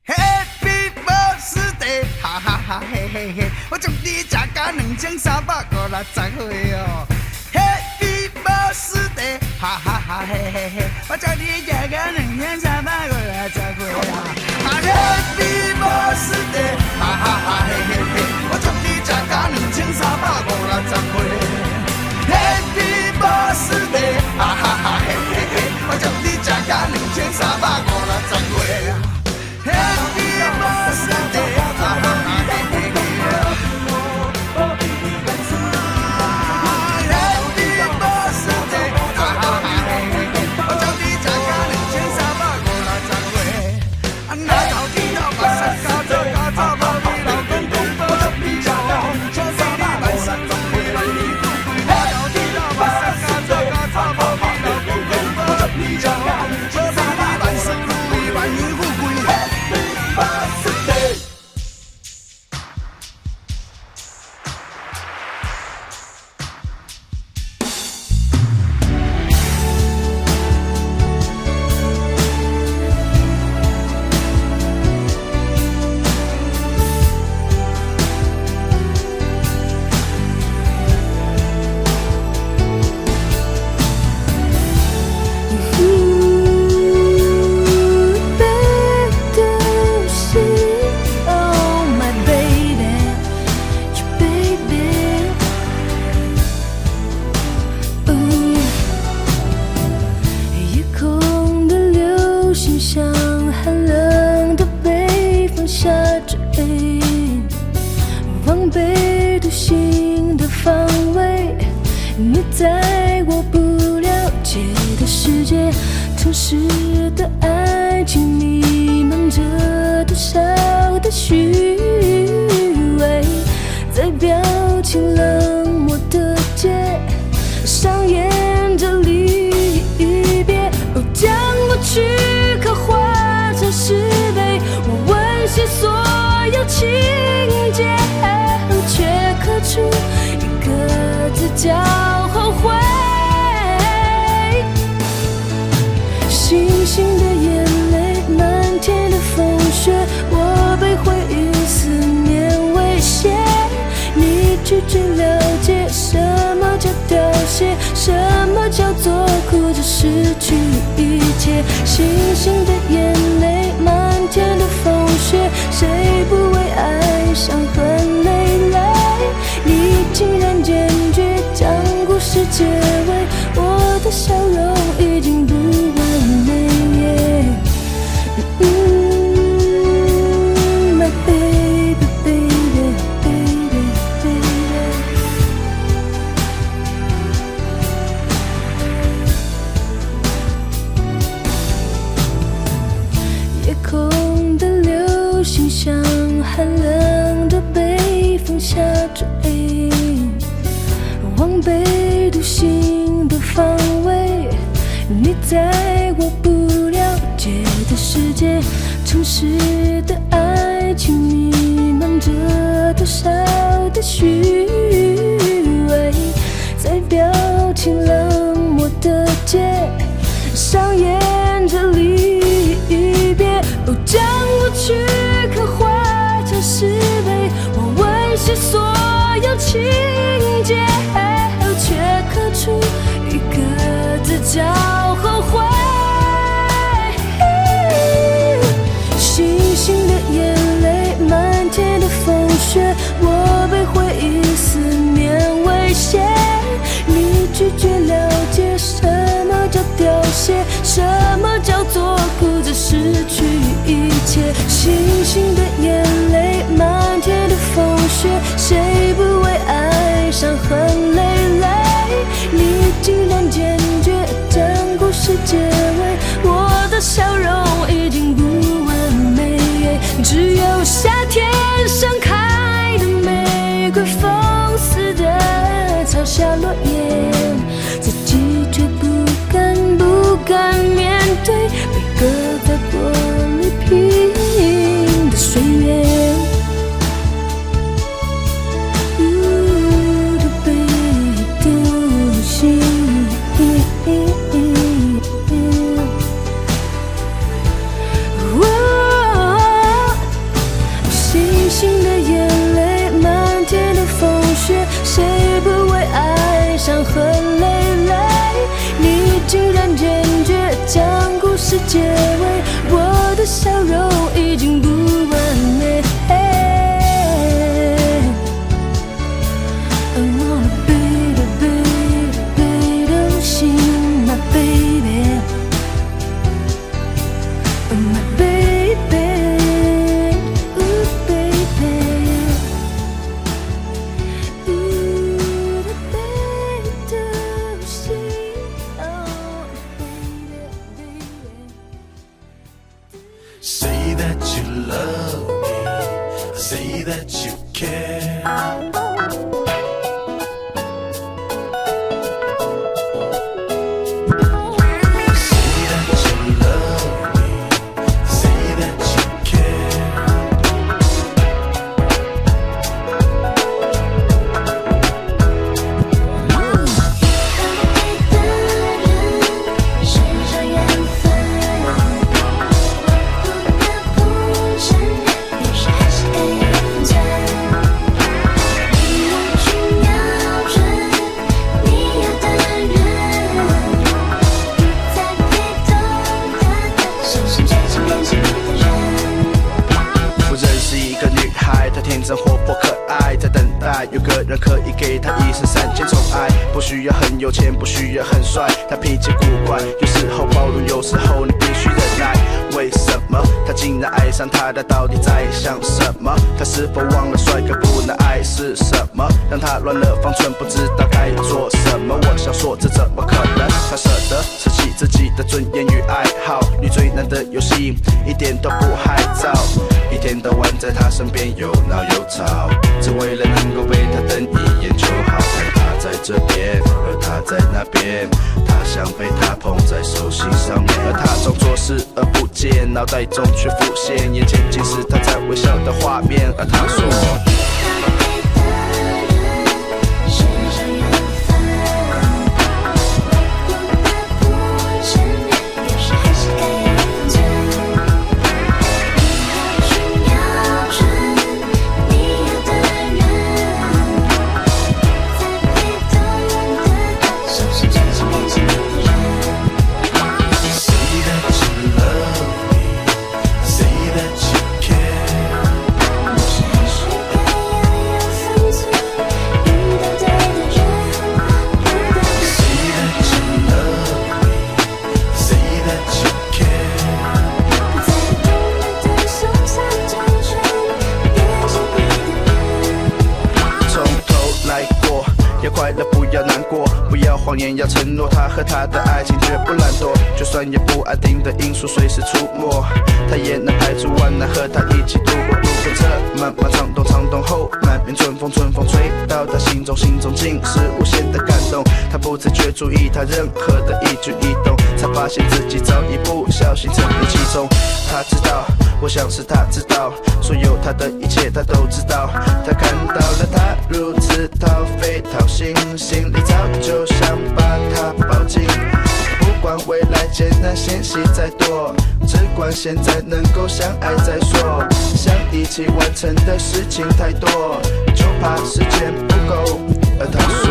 Happy birthday， 哈哈哈嘿嘿嘿！我祝你食到2350岁哦。Happy birthday， 哈哈哈嘿嘿嘿！我祝你食到2350岁啊。Happy birthday， 哈哈哈嘿嘿嘿！我祝你食到2350岁。Happy birthday， 哈哈哈嘿嘿嘿！我祝你食到2350岁啊。Happy birthday， 哈哈哈嘿嘿嘿。在我不了解的世界，城市的爱情弥漫着多少的虚伪，在表情冷漠的街上演着离别，哦，将过去刻画成石碑，我温习所有情节，却刻出一个字叫后悔。星星的眼泪，漫天的风雪，我被回忆思念威胁。你拒绝了解什么叫凋谢，什么叫做哭着失去一切。星星的眼泪，漫天的风雪，谁不为爱伤痕累累？你竟然坚决将故事结尾，我的笑容已经不完美。My baby, baby, baby, baby。寒冷的北风下坠，往北独行的方位，你在我不了解的世界，城市的爱情弥漫着多少的虚伪，在表情冷漠的街上演着离别，将过去刻画成石碑，我温习所有情节，却刻出一个字叫后悔。星星的眼泪，漫天的风雪，我被回忆思念威胁。你拒绝了解什么叫凋谢，什么叫做哭着失去一切。星星的眼泪，漫天的风雪，谁不为爱伤痕累累？你竟然坚决将故事结尾，我的笑容已经不完美，只有夏天盛开的玫瑰，风似的朝下落叶，自己却不敢面对被搁在玻璃瓶的岁月。星星的眼泪，漫天的风雪，谁不为爱伤痕累累？你竟然坚决将故事结尾，我的笑容已经不完美。I wanna be the baby, don't see my baby, my baby, ooh baby, ooh the baby, don't see, oh baby, baby. Say that you love me, say that you care. Say that you love me, say that you care. 的人是这缘分，不得不承认，有时还是该有分寸。你要去瞄准你要的人，在被动的手上追求变成你的人。我认识一个女孩，她天真活泼可爱，在等待有个人可以给她一生3000宠爱，不需要很有钱，不需要很帅，她脾气古怪，有时候包容，有时候你必须忍耐。为什么她竟然爱上他？她到底在想什么？她是否忘了帅哥不能爱是什么？让她乱了方寸，不知道该做什么。我想说，这怎么可能？她舍得舍弃自己的尊严与爱好，女最难的游戏一点都不害臊，一天到晚在她身边又闹又吵，只为了能够被她瞪一眼就好。看她在这边，而她在那边，她想被她捧在手心上面，而她装作视而不见，脑袋中却浮现眼前尽是她在微笑的画面，而她说。是这缘分，不得不承认，有时还是该有分寸。你要去瞄准你要的人，在被动的手上追求变成你的人。Say that you love me, say that you care. 有时还是该年要承诺，他和他的爱情绝不懒惰，就算有不安定的因素随时出没，他也能排除万难和他一起度过。路过这漫漫长冬，长冬后满面春风，春风吹到他心中，心中尽是无限的感动。他不自觉注意他任何的一举一动，才发现自己早已不小心沉溺其中。他知道，我想是他知道，所有他的一切他都知道。他看到了他如此掏肺掏心，心里早就想把他抱紧。不管未来艰难险险再多，只管现在能够相爱再说。想一起完成的事情太多，就怕时间不够。而他说。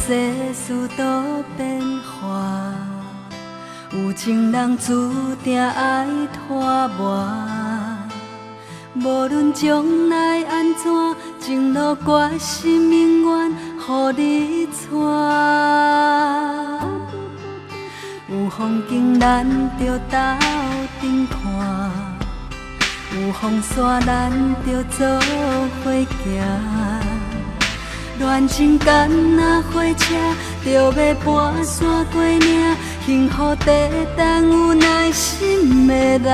世事多变化，有情人注定爱拖磨。无论将来安怎，情路决心永远予你带。有风景咱着斗阵看，有风沙咱着做伙行。恋情敢若火车，着要跋山过岭，幸福地等有耐心的人。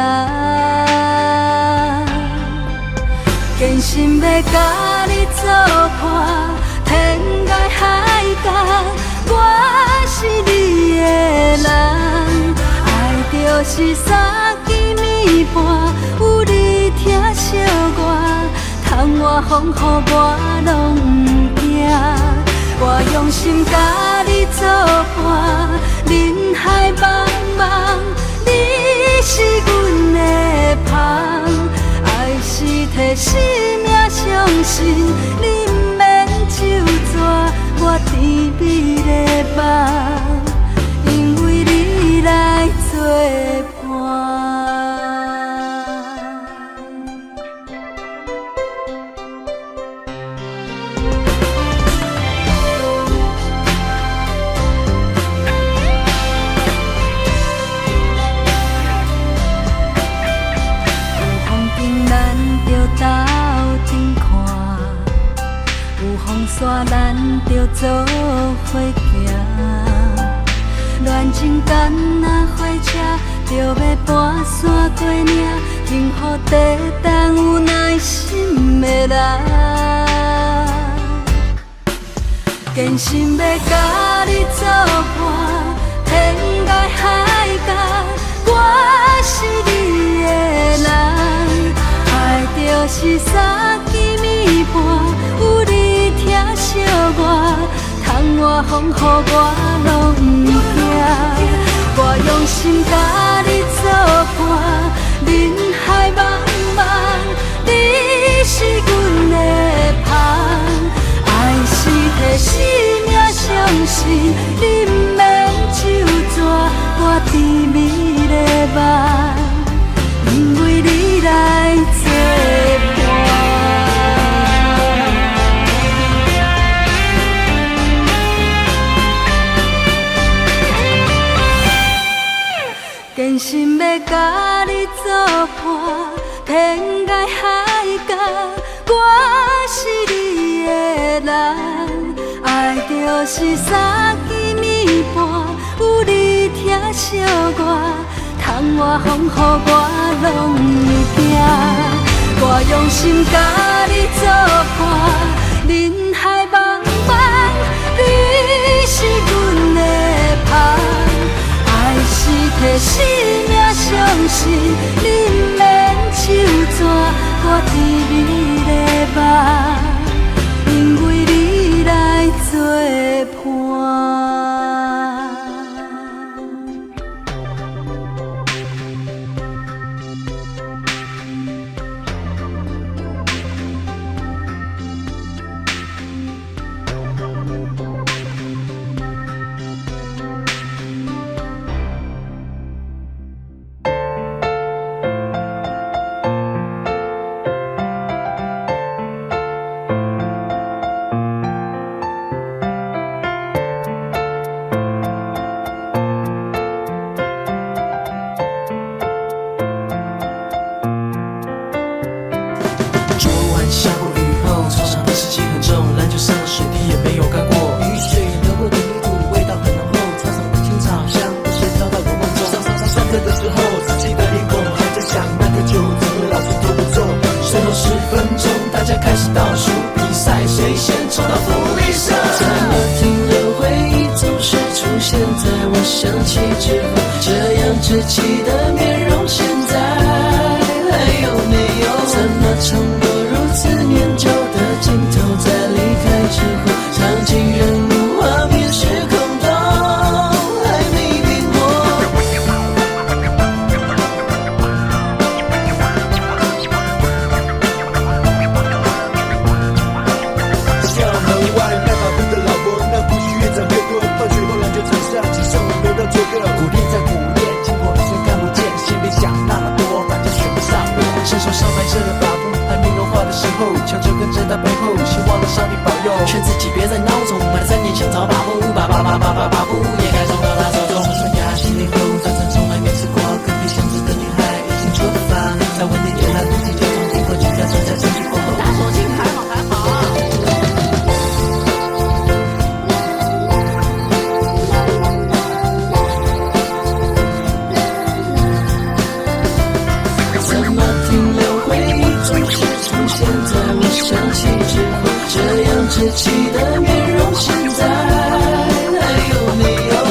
坚心要甲你作伴，天涯海角，我是你的人。爱就是三更暝半，有你疼惜我，窗外风雨我拢不惊。我用心甲你作伴，人海茫茫，你是阮的旁。爱是替生命相信，你不免就遮，我甜蜜的梦，因为你来作伴。斗阵看，有风沙咱着做伙行。恋情敢若火车，着要跋山过岭，幸福地等有耐心的人。坚心要甲你作伴，天涯海角，我是你的人。爱就是三更暝半，有你疼惜我，窗外风雨我拢不惊。我用心甲你作伴，人海茫茫，你是阮的旁。爱是替生命相信，你不免就遮，我甜蜜。要甲你作伴，天涯海角，我是你的人。爱就是三更暝半，有你疼惜我，窗外风雨我拢不惊。我用心甲你作伴，人海茫茫，你是阮的伴。爱是摕生命相信，你不免手纸，我伫你的梦，因为你来作伴。想起之后，这样稚气的面容，现在还有没有？怎么重播如此念旧的镜头，在离开之后，场景人物画面时空都还没变过。叫门外卖马步的老伯，那故事越讲越多，放学后篮球场上只剩我留到这个。苦练在苦练，经过虽看不见，心里想那么多，反正选不上我。伸手上白色的发布，还没融化的时候，强着跟在他背后，希望上帝保佑。劝自己别再孬种，买了3年香草把木，把布也该送到他手中。酸牙心里后，早餐从来没吃过，隔壁巷子的女孩已经出了发，在问题点燃自己就从地火居家存在证据过后，大手心还好。怎么停留回忆总是出现在我想起之后，这样稚气的面容，现在还有没有？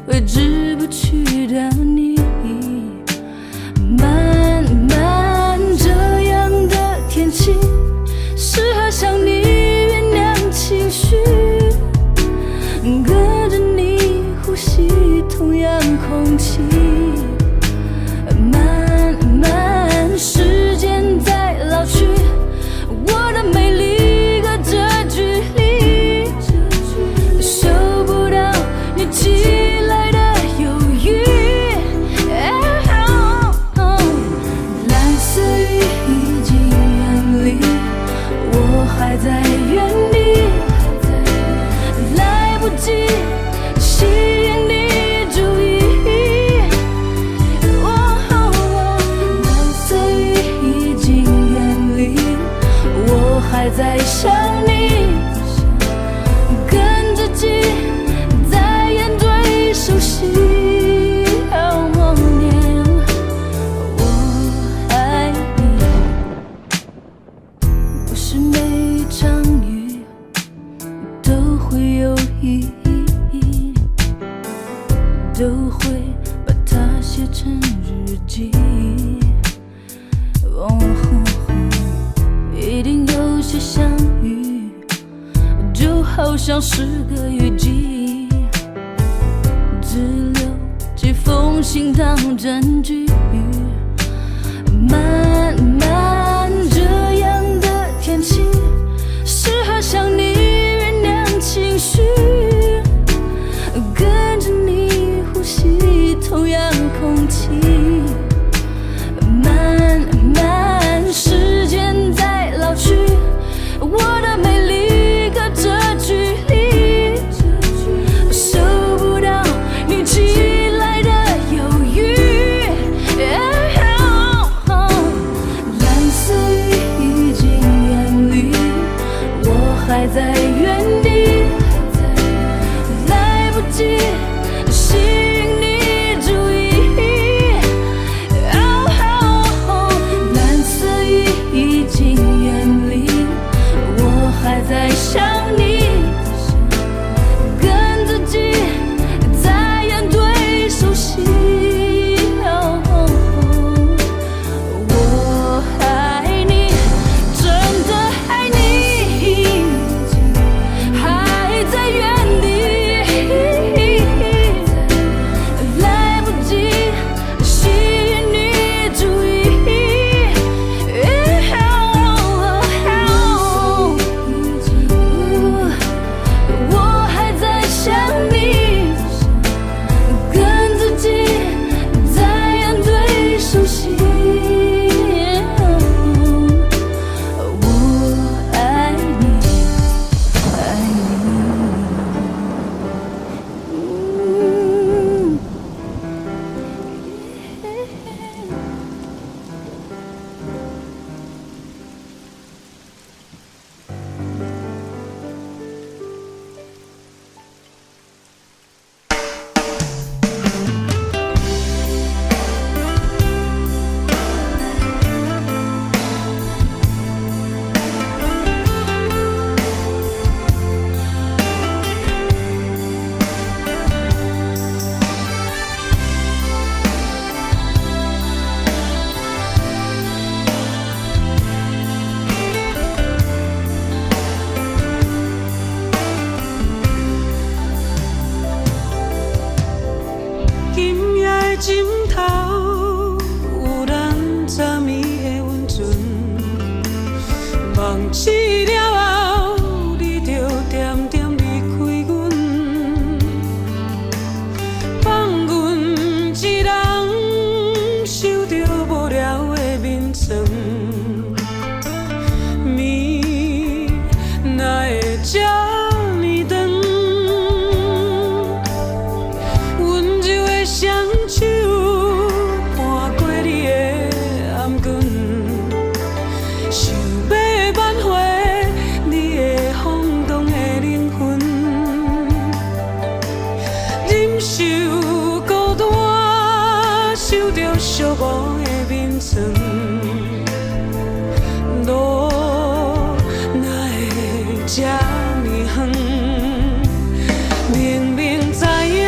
挥之不去的你。慢慢这样的天气，适合向你原谅情绪，跟着你呼吸同样空气。慢慢时间在老去，我的美丽隔着距离，收不到你寄来的犹豫。蓝色雨已经远离，我还在原地，来不及吸引你注意。蓝色雨已经远离，我还在想你，跟自己在演对手戏。我爱你，不是每一场雨都会有意义，都会把它写成日记。一定有些相遇，就好像是个雨季，只留几封信当证据。慢慢这样的天气，适合向你原谅情绪，跟着你呼吸同样空气。慢慢时间在老去，我的美丽隔着距离，收不到你寄来的犹豫。蓝色雨已经远离，我还在原地，来不及吸引你注意。蓝色雨已经远离，我还在想你，跟自己在演对手戏。我爱你，真的爱你，还在原地，来不及吸引你注意。我还在想你，跟自己在演对手戏。我爱你，爱今夜的枕头有咱昨暝的温存，梦醒了后，你就点点离开阮，放阮一人受着无聊的眠床，暝哪会这呢长？温柔的双手伴过你的颔棍，想要挽回你的放荡的灵魂，忍受孤单，受着寂寞的眠床，路哪会这呢远？明明知影。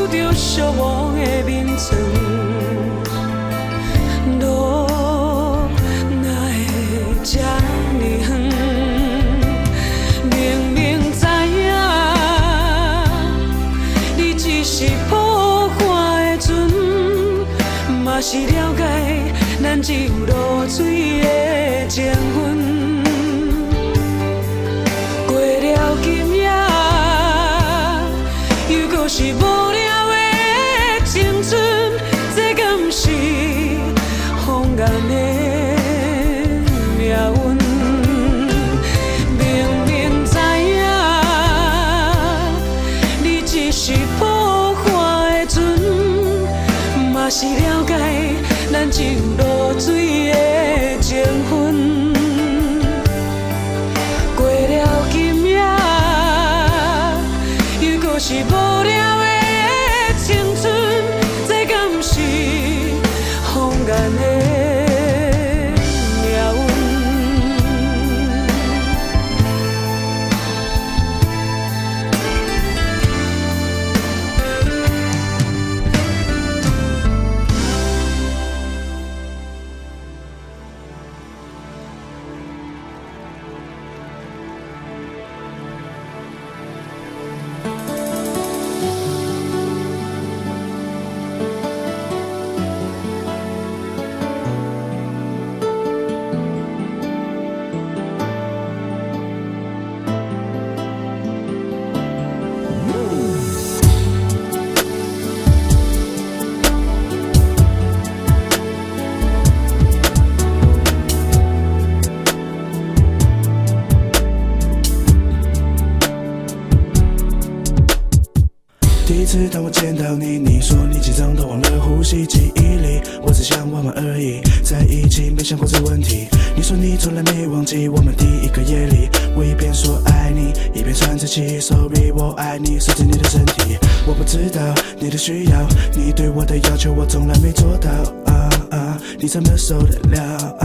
受着寂寞的眠床，路哪会这呢远？明明知影，你只是破坏的船，嘛是了解咱只有落水的情分。过了今夜，又搁是无聊的青春，这敢不是风眼的命运？明明知影，你只是破坏的船，嘛是了解咱只有落水的情分。过了今夜，又搁是无聊的青春，这敢不是风眼的命运？第一次当我见到你，你说你紧张到忘了呼吸，记忆里我只想玩玩而已，在一起没想过这问题。你说你从来没忘记我们第一个夜里，我一边说爱你，一边喘着气。Sorry， 我爱你，随着你的身体。我不知道你的需要，你对我的要求我从来没做到。你怎么受得了？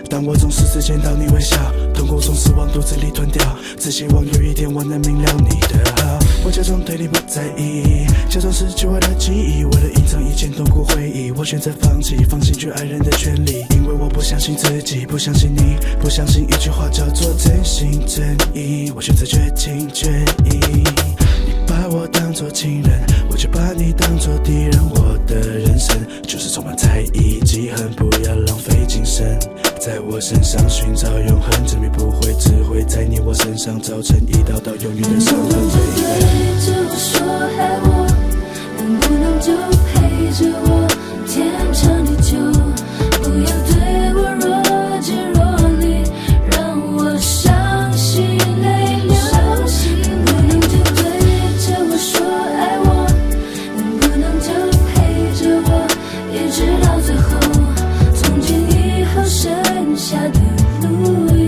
但我总是只见到你微笑，痛苦总是往肚子里吞掉，只希望有一天我能明了你的好。我假装对你不在意，假装失去我的记忆，为了隐藏以前痛苦回忆，我选择放弃，放弃去爱人的权利，因为我不相信自己，不相信你，不相信一句话叫做真心真意，我选择绝情绝义。你把我当作情人，我却把你当作敌人，我的人生就是充满猜疑记恨，不要浪费精神在我身上寻找永恒，证明不会，只会在你我身上造成一道道永远的伤痕。对着我说爱我，能不能就陪着我天长地久？不要对我若即若离，让我伤心泪流。能不能就对着我说爱我，能不能就陪着我一直到最后？从今以后剩下的路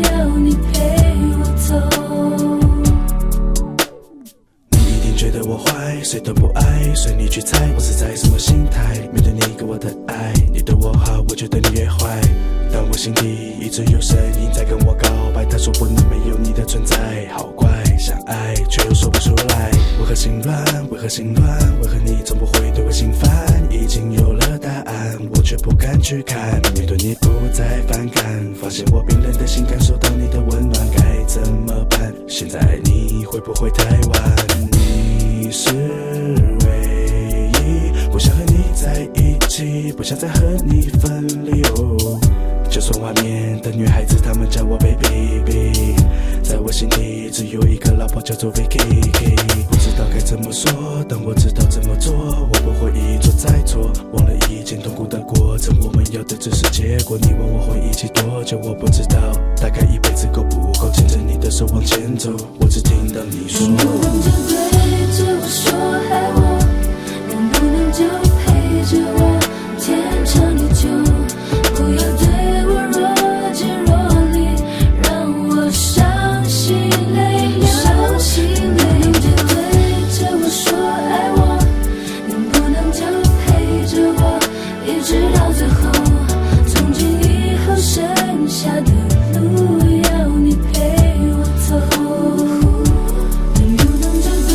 要你陪我走。你一定觉得我坏，谁都不爱，随你去猜我是在什么心态。面对你给我的爱，你对我好，我觉得你越坏。但我心底一直有声音在跟我告白，他说不能没有你的存在。好怪，想爱却又说不出来，为何心乱？为何心乱？为何你总不会对我心烦？已经有了答案，我却不敢去看。面对你不再反感，发现我冰冷的心感受到你的温暖，该怎么办？现在你会不会太晚？你是唯一，不想和你在一起，不想再和你分离。就算外面的女孩子她们叫我 baby， 在我心底只有一个老婆叫做 Vicky。 不知道该怎么说，但我知道怎么做，我不会一错再错，忘了以前痛苦的过程，我们要的只是结果。你问我会一起多久，我不知道，大概一辈子够不够牵着你的手往前走，我只听到你说能不能就对着我说爱我，能不能就陪着我天长地久？不要对我若即若离，让我伤心泪流。能不能就对着我说爱我，能不能就陪着我一直到最后？从今以后剩下的路要你陪我走。能不能就对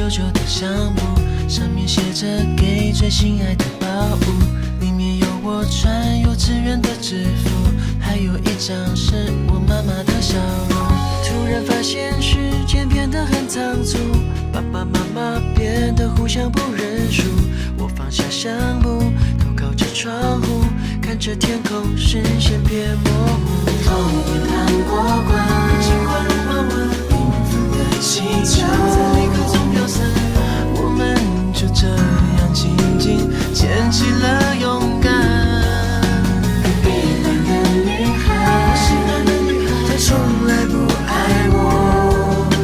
旧旧的相簿，上面写着给最心爱的宝物，里面有我穿幼稚园的制服，还有一张是我妈妈的笑容。突然发现时间变得很仓促，爸爸妈妈变得互相不认输。我放下相簿，头靠着窗户，看着天空，视线变模糊。童年糖果罐，金花如花纹，缤纷的气球在离空中飘散，我们就这样静静牵起了勇敢。隔壁班的女孩，心爱的女孩，她从来不爱我，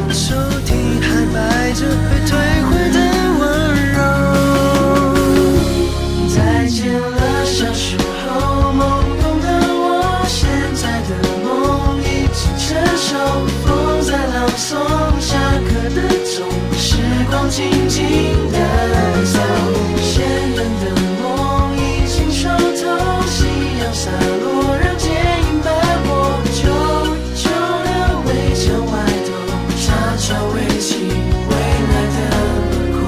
抽屉还摆着被退回的温柔。再见了小时候懵懂的我，现在的梦已经成熟，风在朗诵下课的钟，时光静静的走，鲜嫩的梦已经熟透，夕阳洒落让剪影斑驳，旧旧的围墙外头，纱窗围起未来的轮廓。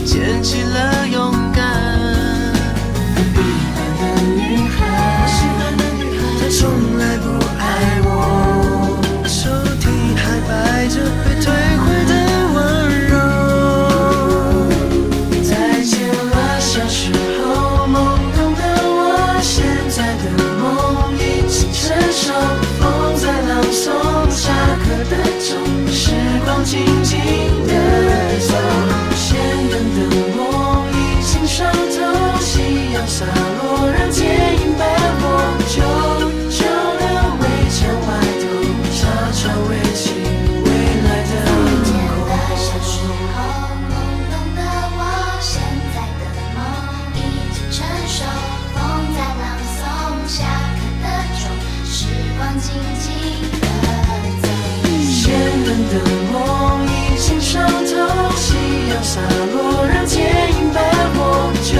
牵起了勇敢，隔壁班的女孩，心爱的女孩，她从来不爱我，抽屉还摆着被退回的温柔。再见了小时候懵懂的我，现在的梦已经成熟，风在朗诵下课的钟，时光静静的走，鲜嫩的梦已经熟透，夕阳洒落让剪影斑驳，旧旧的围墙外头，纱窗围起未来的轮廓。小时候懵懂的我，现在的梦已经成熟，风在朗诵下课的钟，时光静静的走，鲜嫩的梦已经熟透，夕阳洒落让剪影斑驳，旧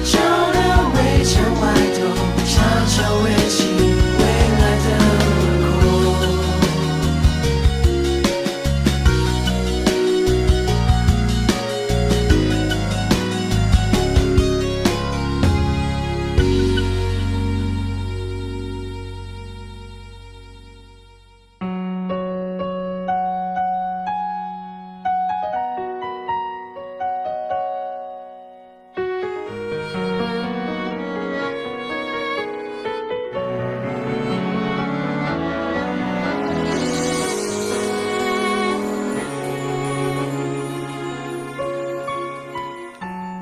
旧的围墙外头，纱窗围起未来的轮廓。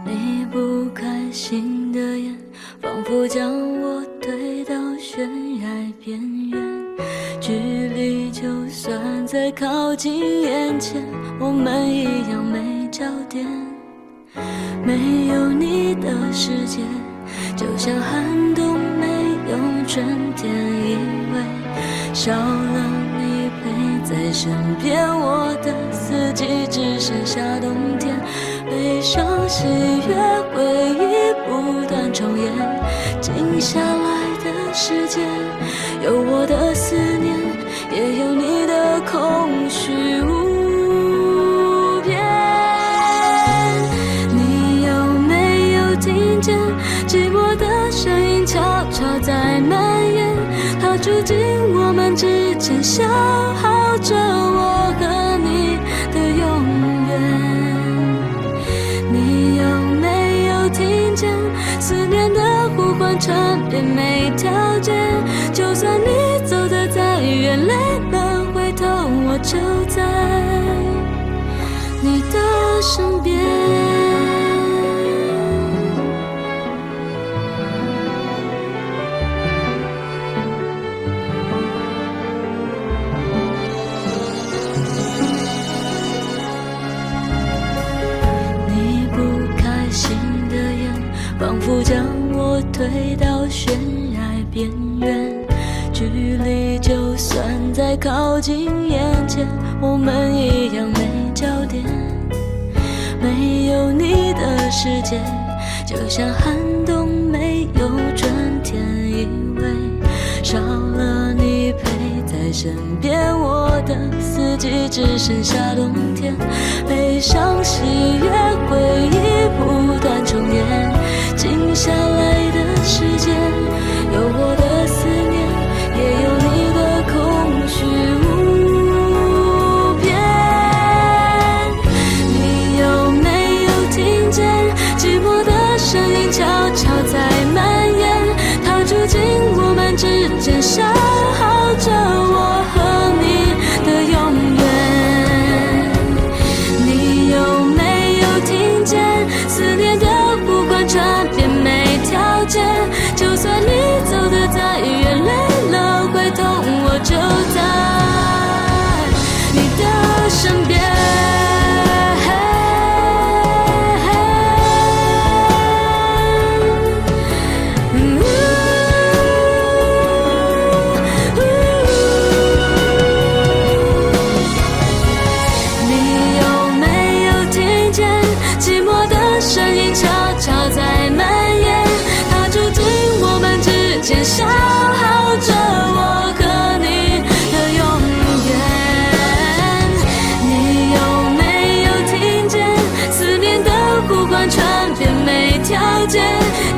你不开心的眼，仿佛将我推到悬崖边缘。距离就算再靠近眼前，我们一样没焦点。没有你的世界，就像寒冬没有春天，以为少了你陪在身边，我的四季只剩下冬天。悲伤、喜悦、回忆不断重演，静下来的时间，有我的思念，也有你的空虚无边。你有没有听见寂寞的声音悄悄在蔓延？它住进我们之间，消耗着我和你的永远。你有没有听见思念的呼唤，缠绵没条件？就算你走得再远，累了回头，我就在你的身边。推到悬崖边缘，距离就算再靠近眼前，我们一样没焦点。没有你的世界，就像寒冬没有春天，以为少了你陪在身边，我的四季只剩下冬天。悲伤喜悦回忆不断重演，静下来的时间，有我的思念，也有你的空虚无边。你有没有听见寂寞的声音悄悄在蔓延，它住进我们之间，消耗着我和你的永远。你有没有听见思念的呼唤传遍每条街，就算你走得再远，累了回头，我就在你的身边。你有没有听见寂寞的声音悄悄在蔓延，它住进我们之间，消耗着我和你的永远。你有没有听见思念的呼唤传遍每条街，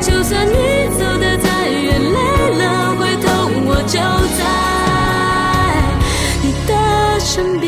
就算你走得再远，累了回头，我就在你的身边。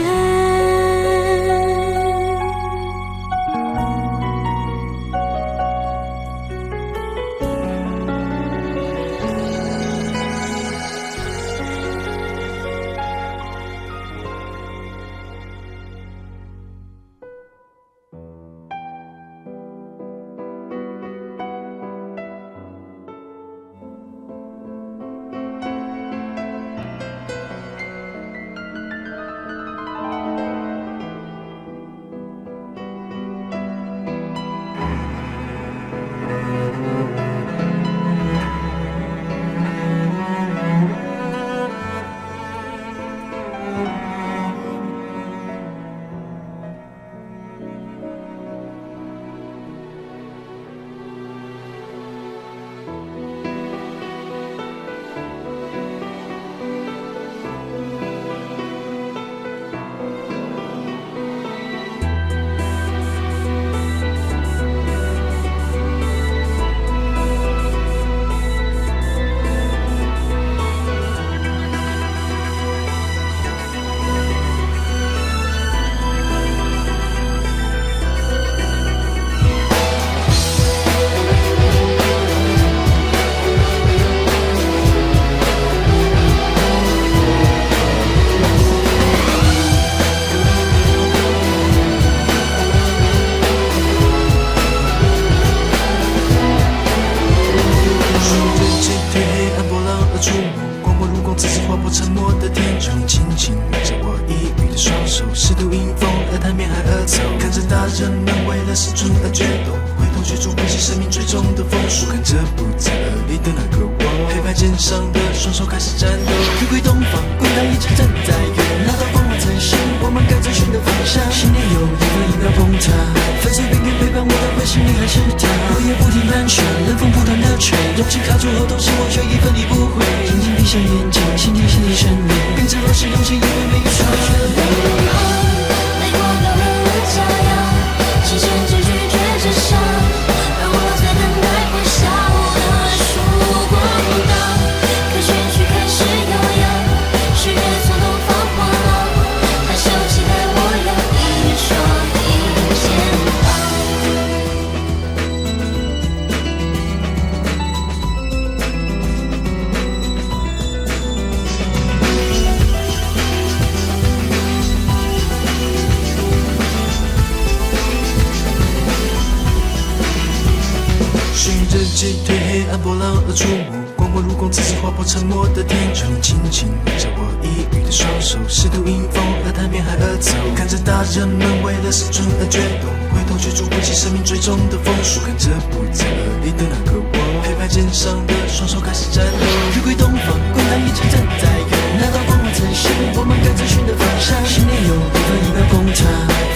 人们为了生存而决斗，回头却筑不起生命最终的枫树。看着不在这里的那个我，陪伴肩上的双手开始战斗。日归东方，光亮已经正在远，那道光芒呈现，我们各自寻的方向。信念有一分一秒崩塌，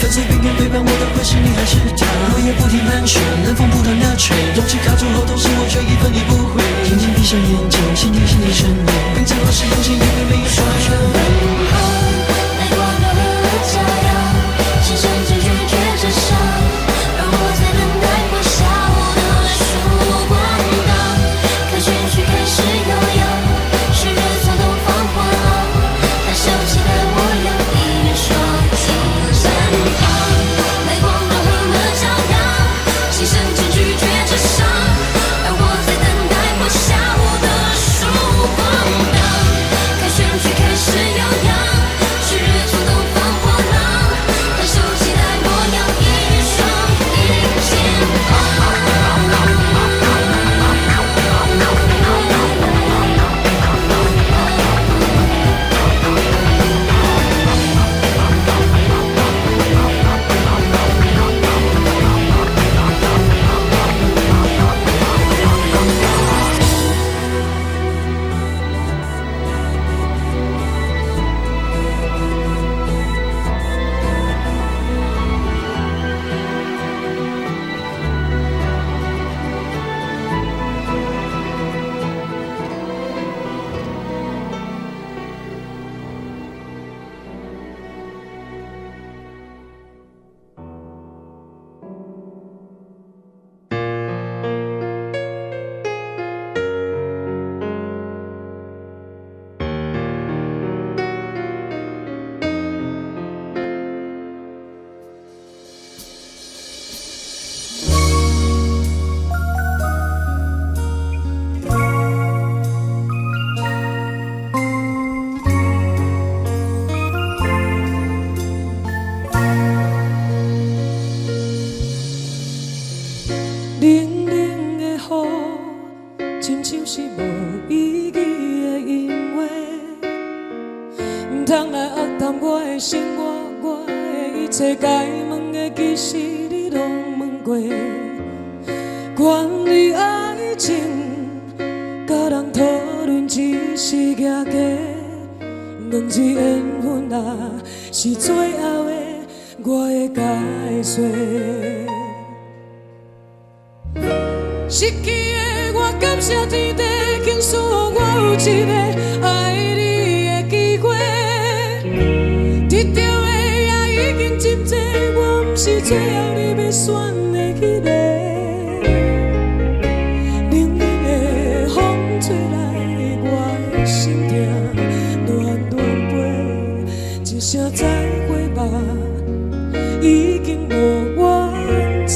粉碎边缘陪伴我的会是你还是他？我也不停盘旋，冷风不断的吹，勇气卡住后，同时我却一分离不回。轻轻闭上眼睛，倾听心里声音，并且我是用心，因为没有双人。泪光都和骄阳，心生只拒绝着伤，而我在等待破晓的曙光档，看旋曲开始悠扬，是日从东方滑浪，它收起来我有一双手身旁，泪光都和骄阳，心生只拒绝着伤，而我在等待破晓的曙光档，看旋曲开始悠扬，是日从东方滑浪，它收起来我有一双肩膀。冷冷的雨，亲像是无意义的音乐，唔通来压淡我的生活，我的一切该问的，其实你拢问过。关于爱情，甲人讨论只是假假，两字缘分啊，是最后的我的解说。失去的我感谢天地，倾诉我有一个爱你的机会。得到的也已经真多，我不是最后你要选的迄个。冷冷的风吹来，我的心痛乱乱飞，一声再会吧，已经无缘切。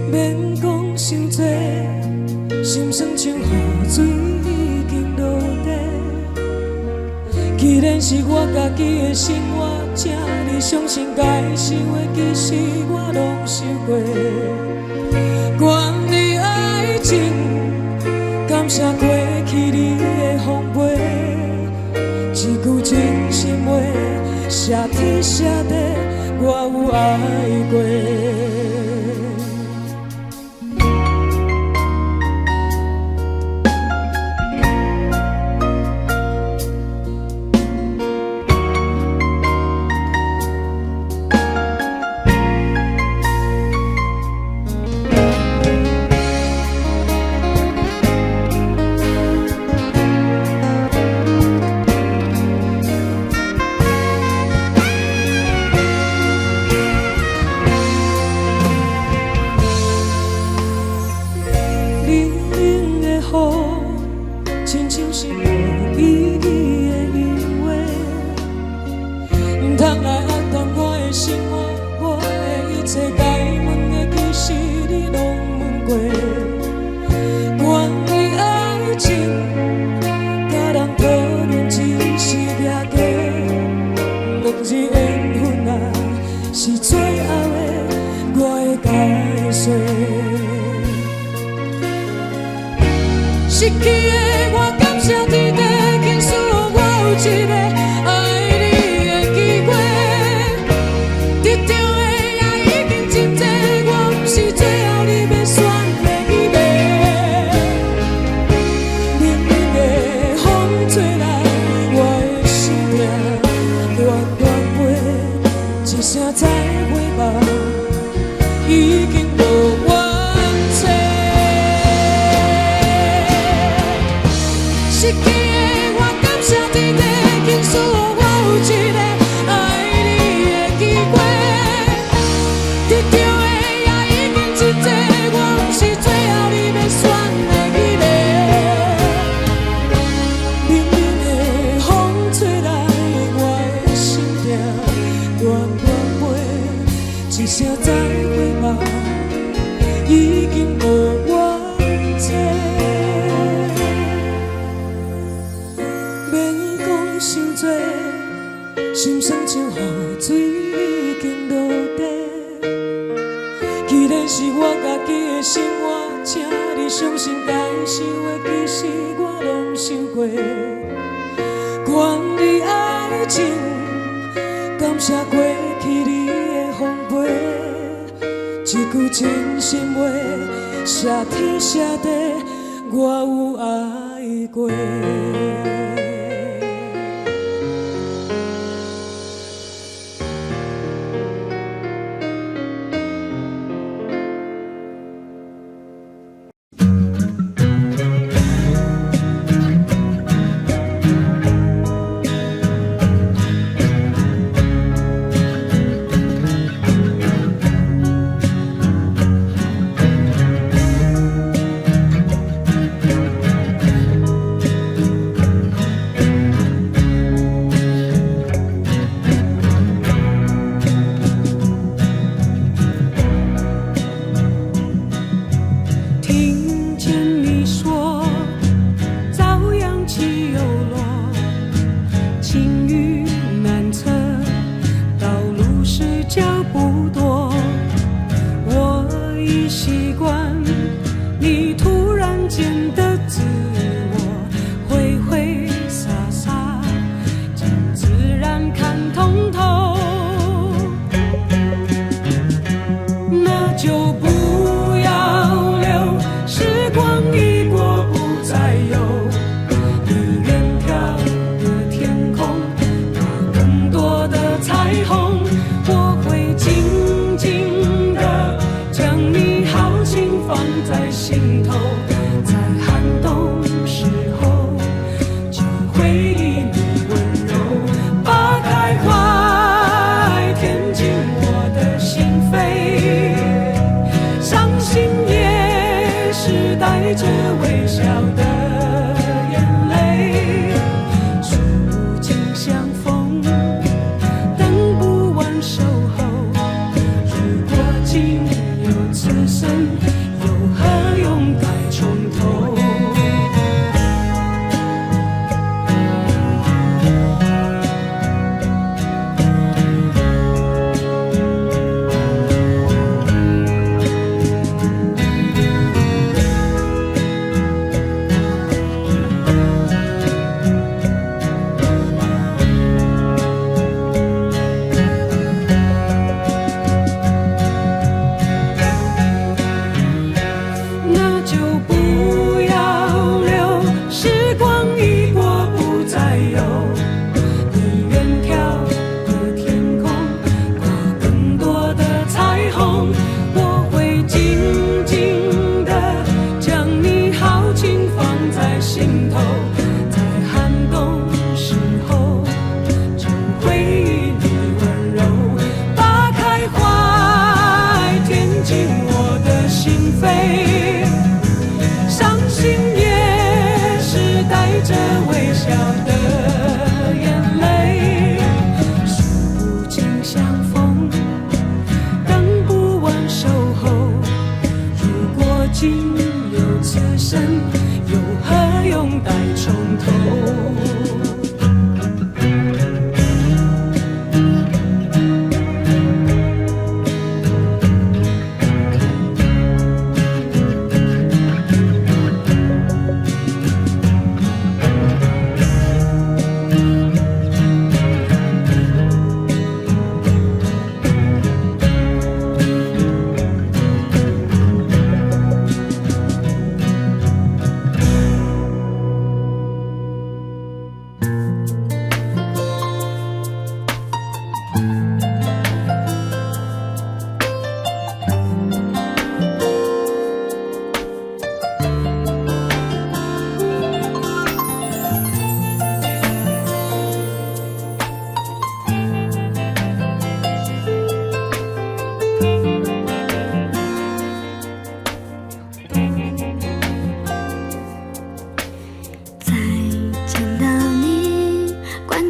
免讲伤多，心酸像雨水已经落地。既然是我家己的生活，请你相信该受的，其实我拢受过。关于爱情，感谢过去你的奉陪，一句真心话，谢天谢地，我有爱过。亲像是无意义的音乐，唔通来压淡我的生活，我的一切该问的，其实你拢问过。关于爱情，甲人讨论只是假假，两字缘分啊，是最后的我的解说。失去的我感谢天地，倾诉我有一个爱你的机会。得到的也已经真多，我不是最后你失去的我，感谢天地，竟使我有一个爱你的机会。得到的也已经真多，我不是最后你要选的迄个。冷冷的风吹来，我的心痛断断飞，一声再会吧，已经无缘际。免讲伤多，心酸像雨水已经落地。既然是我家己的生活，请你相信该受的，其实我拢受过。关于爱情，感谢过去你的奉陪，一句真心话，谢天谢地，我有爱过。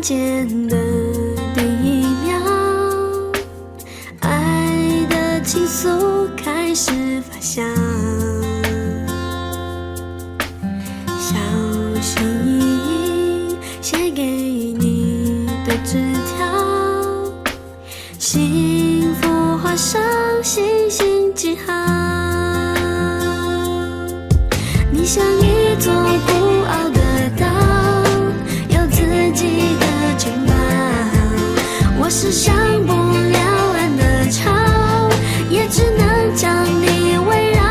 键的第一秒，爱的情愫开始发酵，小心翼翼写给你的纸条，幸福画上星星记号。你像一座孤傲的岛，有自己的城堡，我是上不了岸的潮，也只能将你围绕。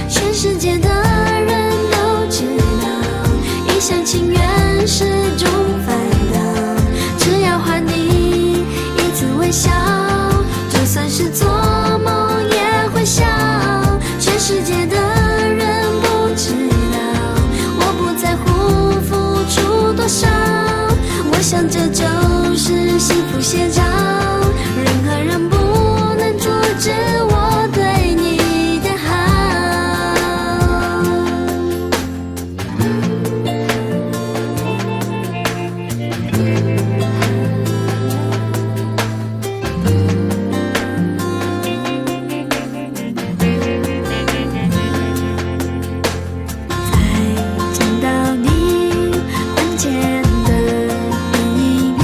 全世界的人都知道，一厢情愿是种烦恼，只要换你一次微笑，就算是做梦也会笑。全世界的人不知道，我不在乎付出多少，我想这就是幸福写照，任何人不能阻止我对你的好。见到你关键的第一秒，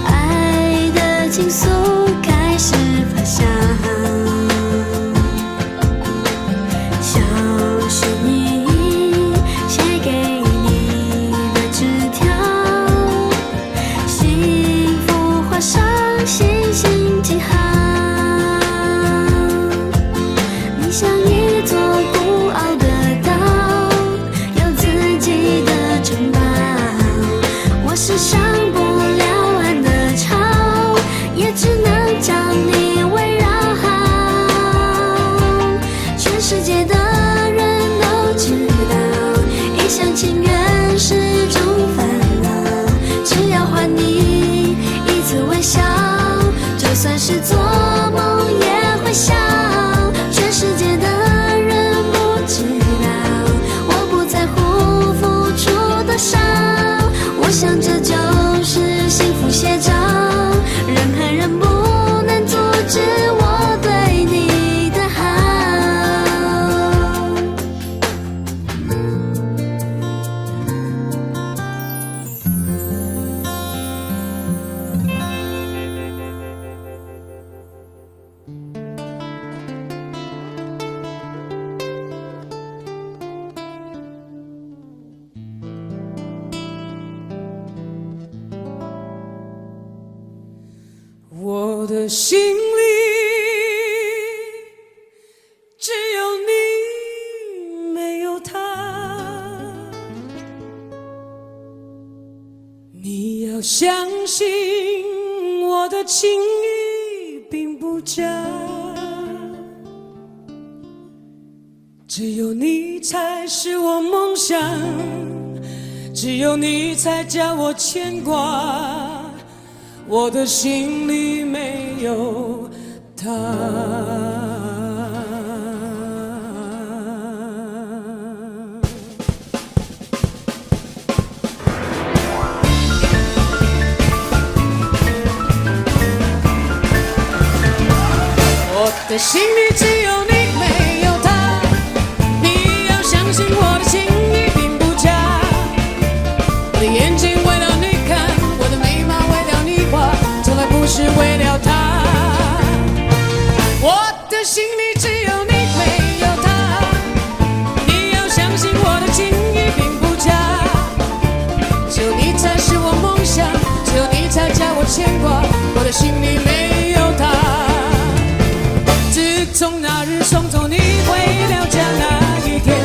爱的情愫开始发酵，小心翼翼写给你的纸条，幸福画上星星记号。你像一座孤傲的岛，有自己的城堡，我是上不了岸的潮，也只能将你围绕。全世界的人都知道，一厢情愿是种烦恼，只要换你一次微笑，就算是做梦也会笑。全世界的人不知道，我不在乎付出多少，我想这就是幸福写照，任何人不能阻止我对你的好。我的心里只有你，没有他。你要相信我的情意并不假，只有你才是我梦想，只有你才叫我牵挂。我的心里没有他。我的心里只有你，没有他。你要相信我的情意并不假。我的眼睛为了你看，我的眉毛为了你画，从来不是为了他。我的心里只有你，没有他。你要相信我的情意并不假。只有你才是我梦想，只有你才叫我牵挂。我的心里没有他。自从那日送走你回了家那一天，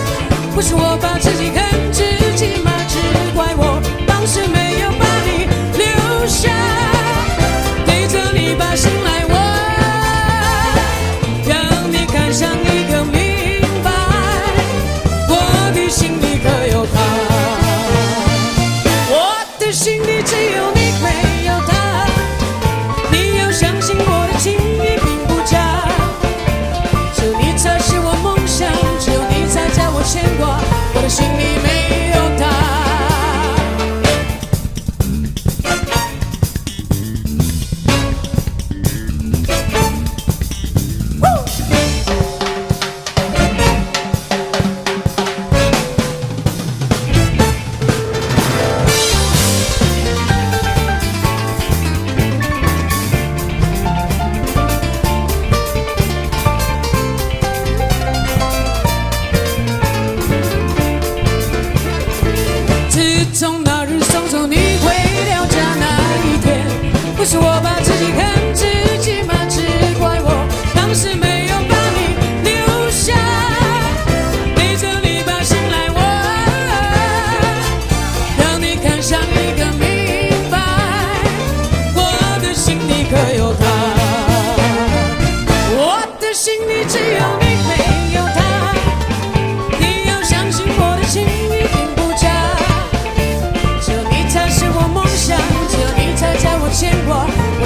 不是我把自己恨自己吗？只怪我当时没有把你留下，对着你把心来挖，让你看上一个明白，我的心里可有他。我的心里只有你，没有他。你要相信我的情意并不假。只有你才是我梦想，只有你才叫我牵挂，我的心里没有他。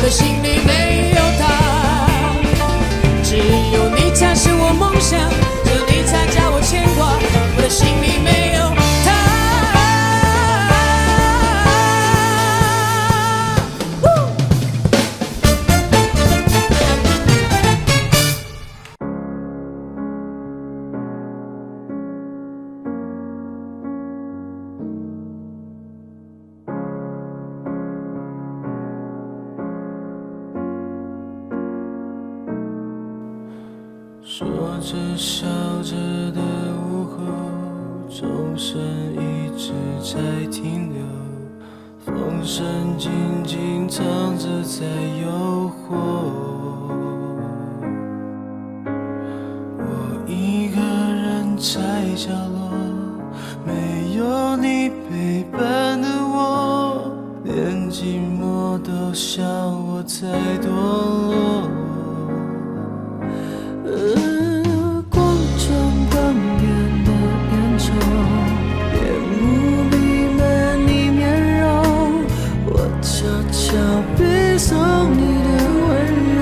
的心里没有他，只有你才是我梦想，只有你才叫我牵挂，我的心里没有他。说着笑着的午后，钟声一直在停留，风声静静唱着在诱惑。我一个人在角落，没有你陪伴的我，连寂寞都笑我在堕落。光中旁边的烟囱，烟雾弥漫你面容，我悄悄背诵你的温柔，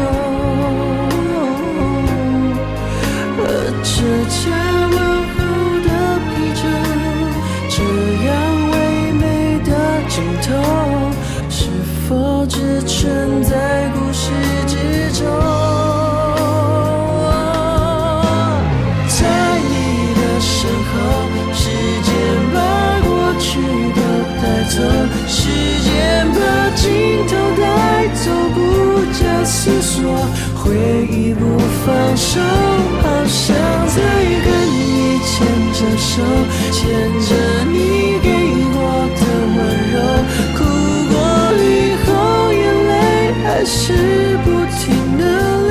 和着家问候的皮疹，这样唯美的镜头，是否只存在故事之中？时间把镜头带走，不假思索，回忆不放手，好想再跟你牵着手，牵着你给我的温柔，哭过以后眼泪还是不停地流。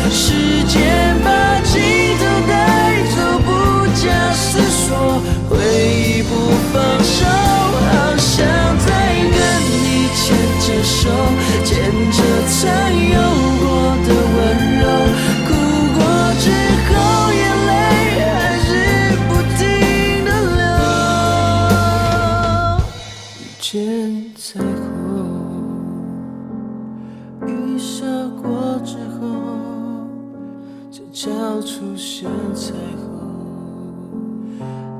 时间把镜头带走，不假思索，回忆不放手，好想再跟你牵着手，牵着曾有过的温柔，哭过之后眼泪还是不停地流。遇见彩虹，雨下过之后，街角出现彩虹，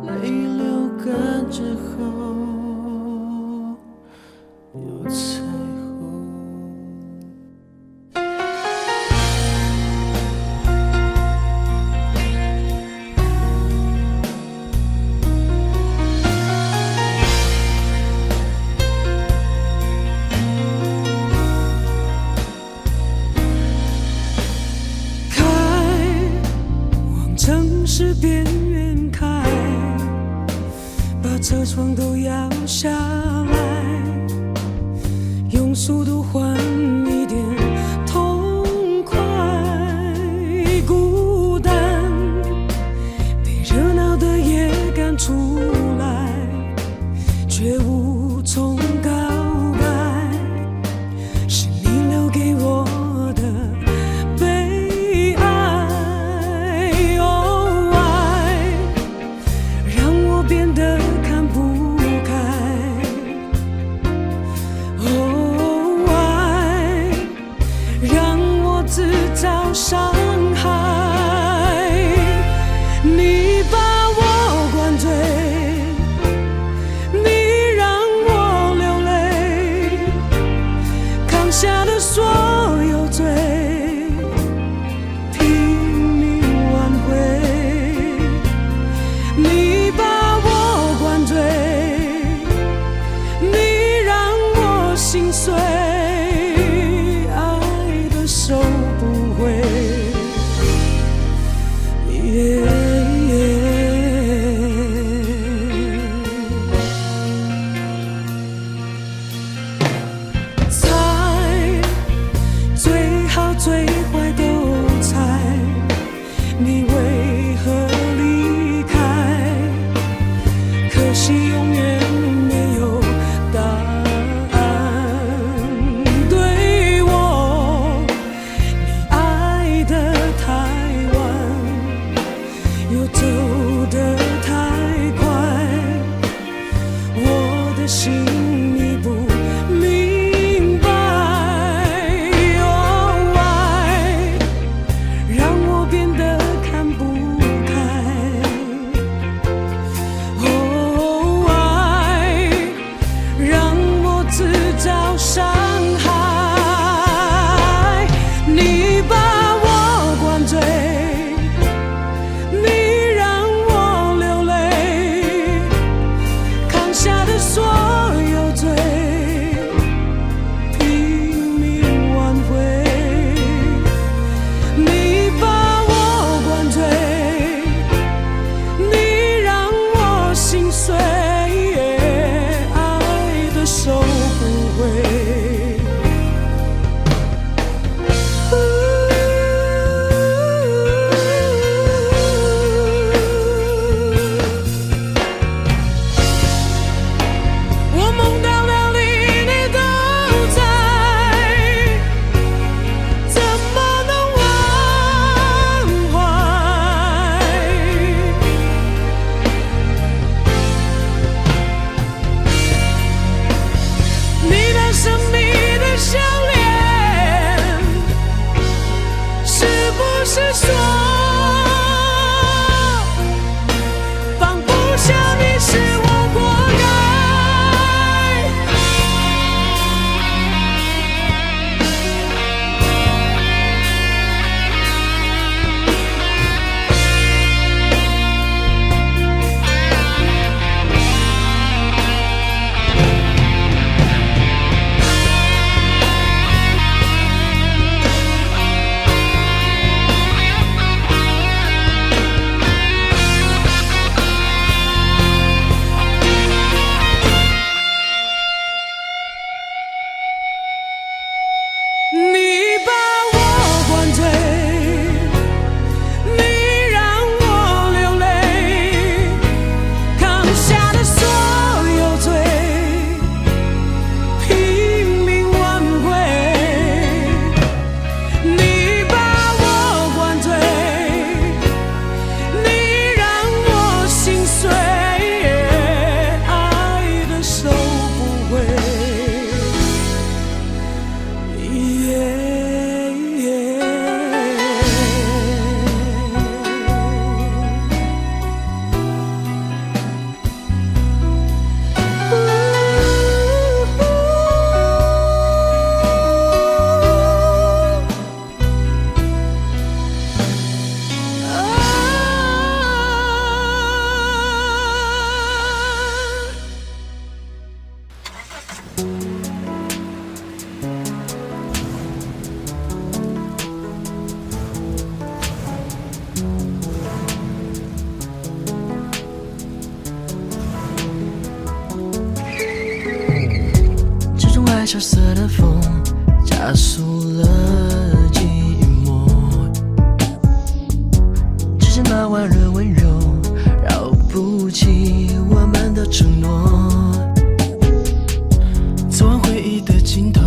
泪流干之后有彩虹。开，往城市边缘开，把车窗都摇下来，用速度换一点痛快。孤单被热闹的夜赶出来，却无从告白，是你留给我的悲哀。哦，爱让我变得看不开。哦，爱让我自找伤害。心碎，爱的收不回。猜最好最坏都猜，你为何离开？可惜永远没有答案。对我，你爱得太晚，又走得太快，我的心你不明白。哦，爱让我变得看不开。哦，爱让我自找伤害。你把我灌醉，你让我流泪，扛下的所有罪，拼命挽回。你把我灌醉，你让我心碎，爱的收不回。我梦到哪里你都在，怎么能忘怀？你那神秘的笑脸，是不是说放不下你是我活该？你把我灌醉，你让我流泪，扛下的所有罪，拼命挽回。你把我灌醉，你让我心碎，爱的收不回。这种爱萧瑟的风，加速了寂寞。之前那晚热温柔，绕不起我们的承诺。走完回忆的尽头，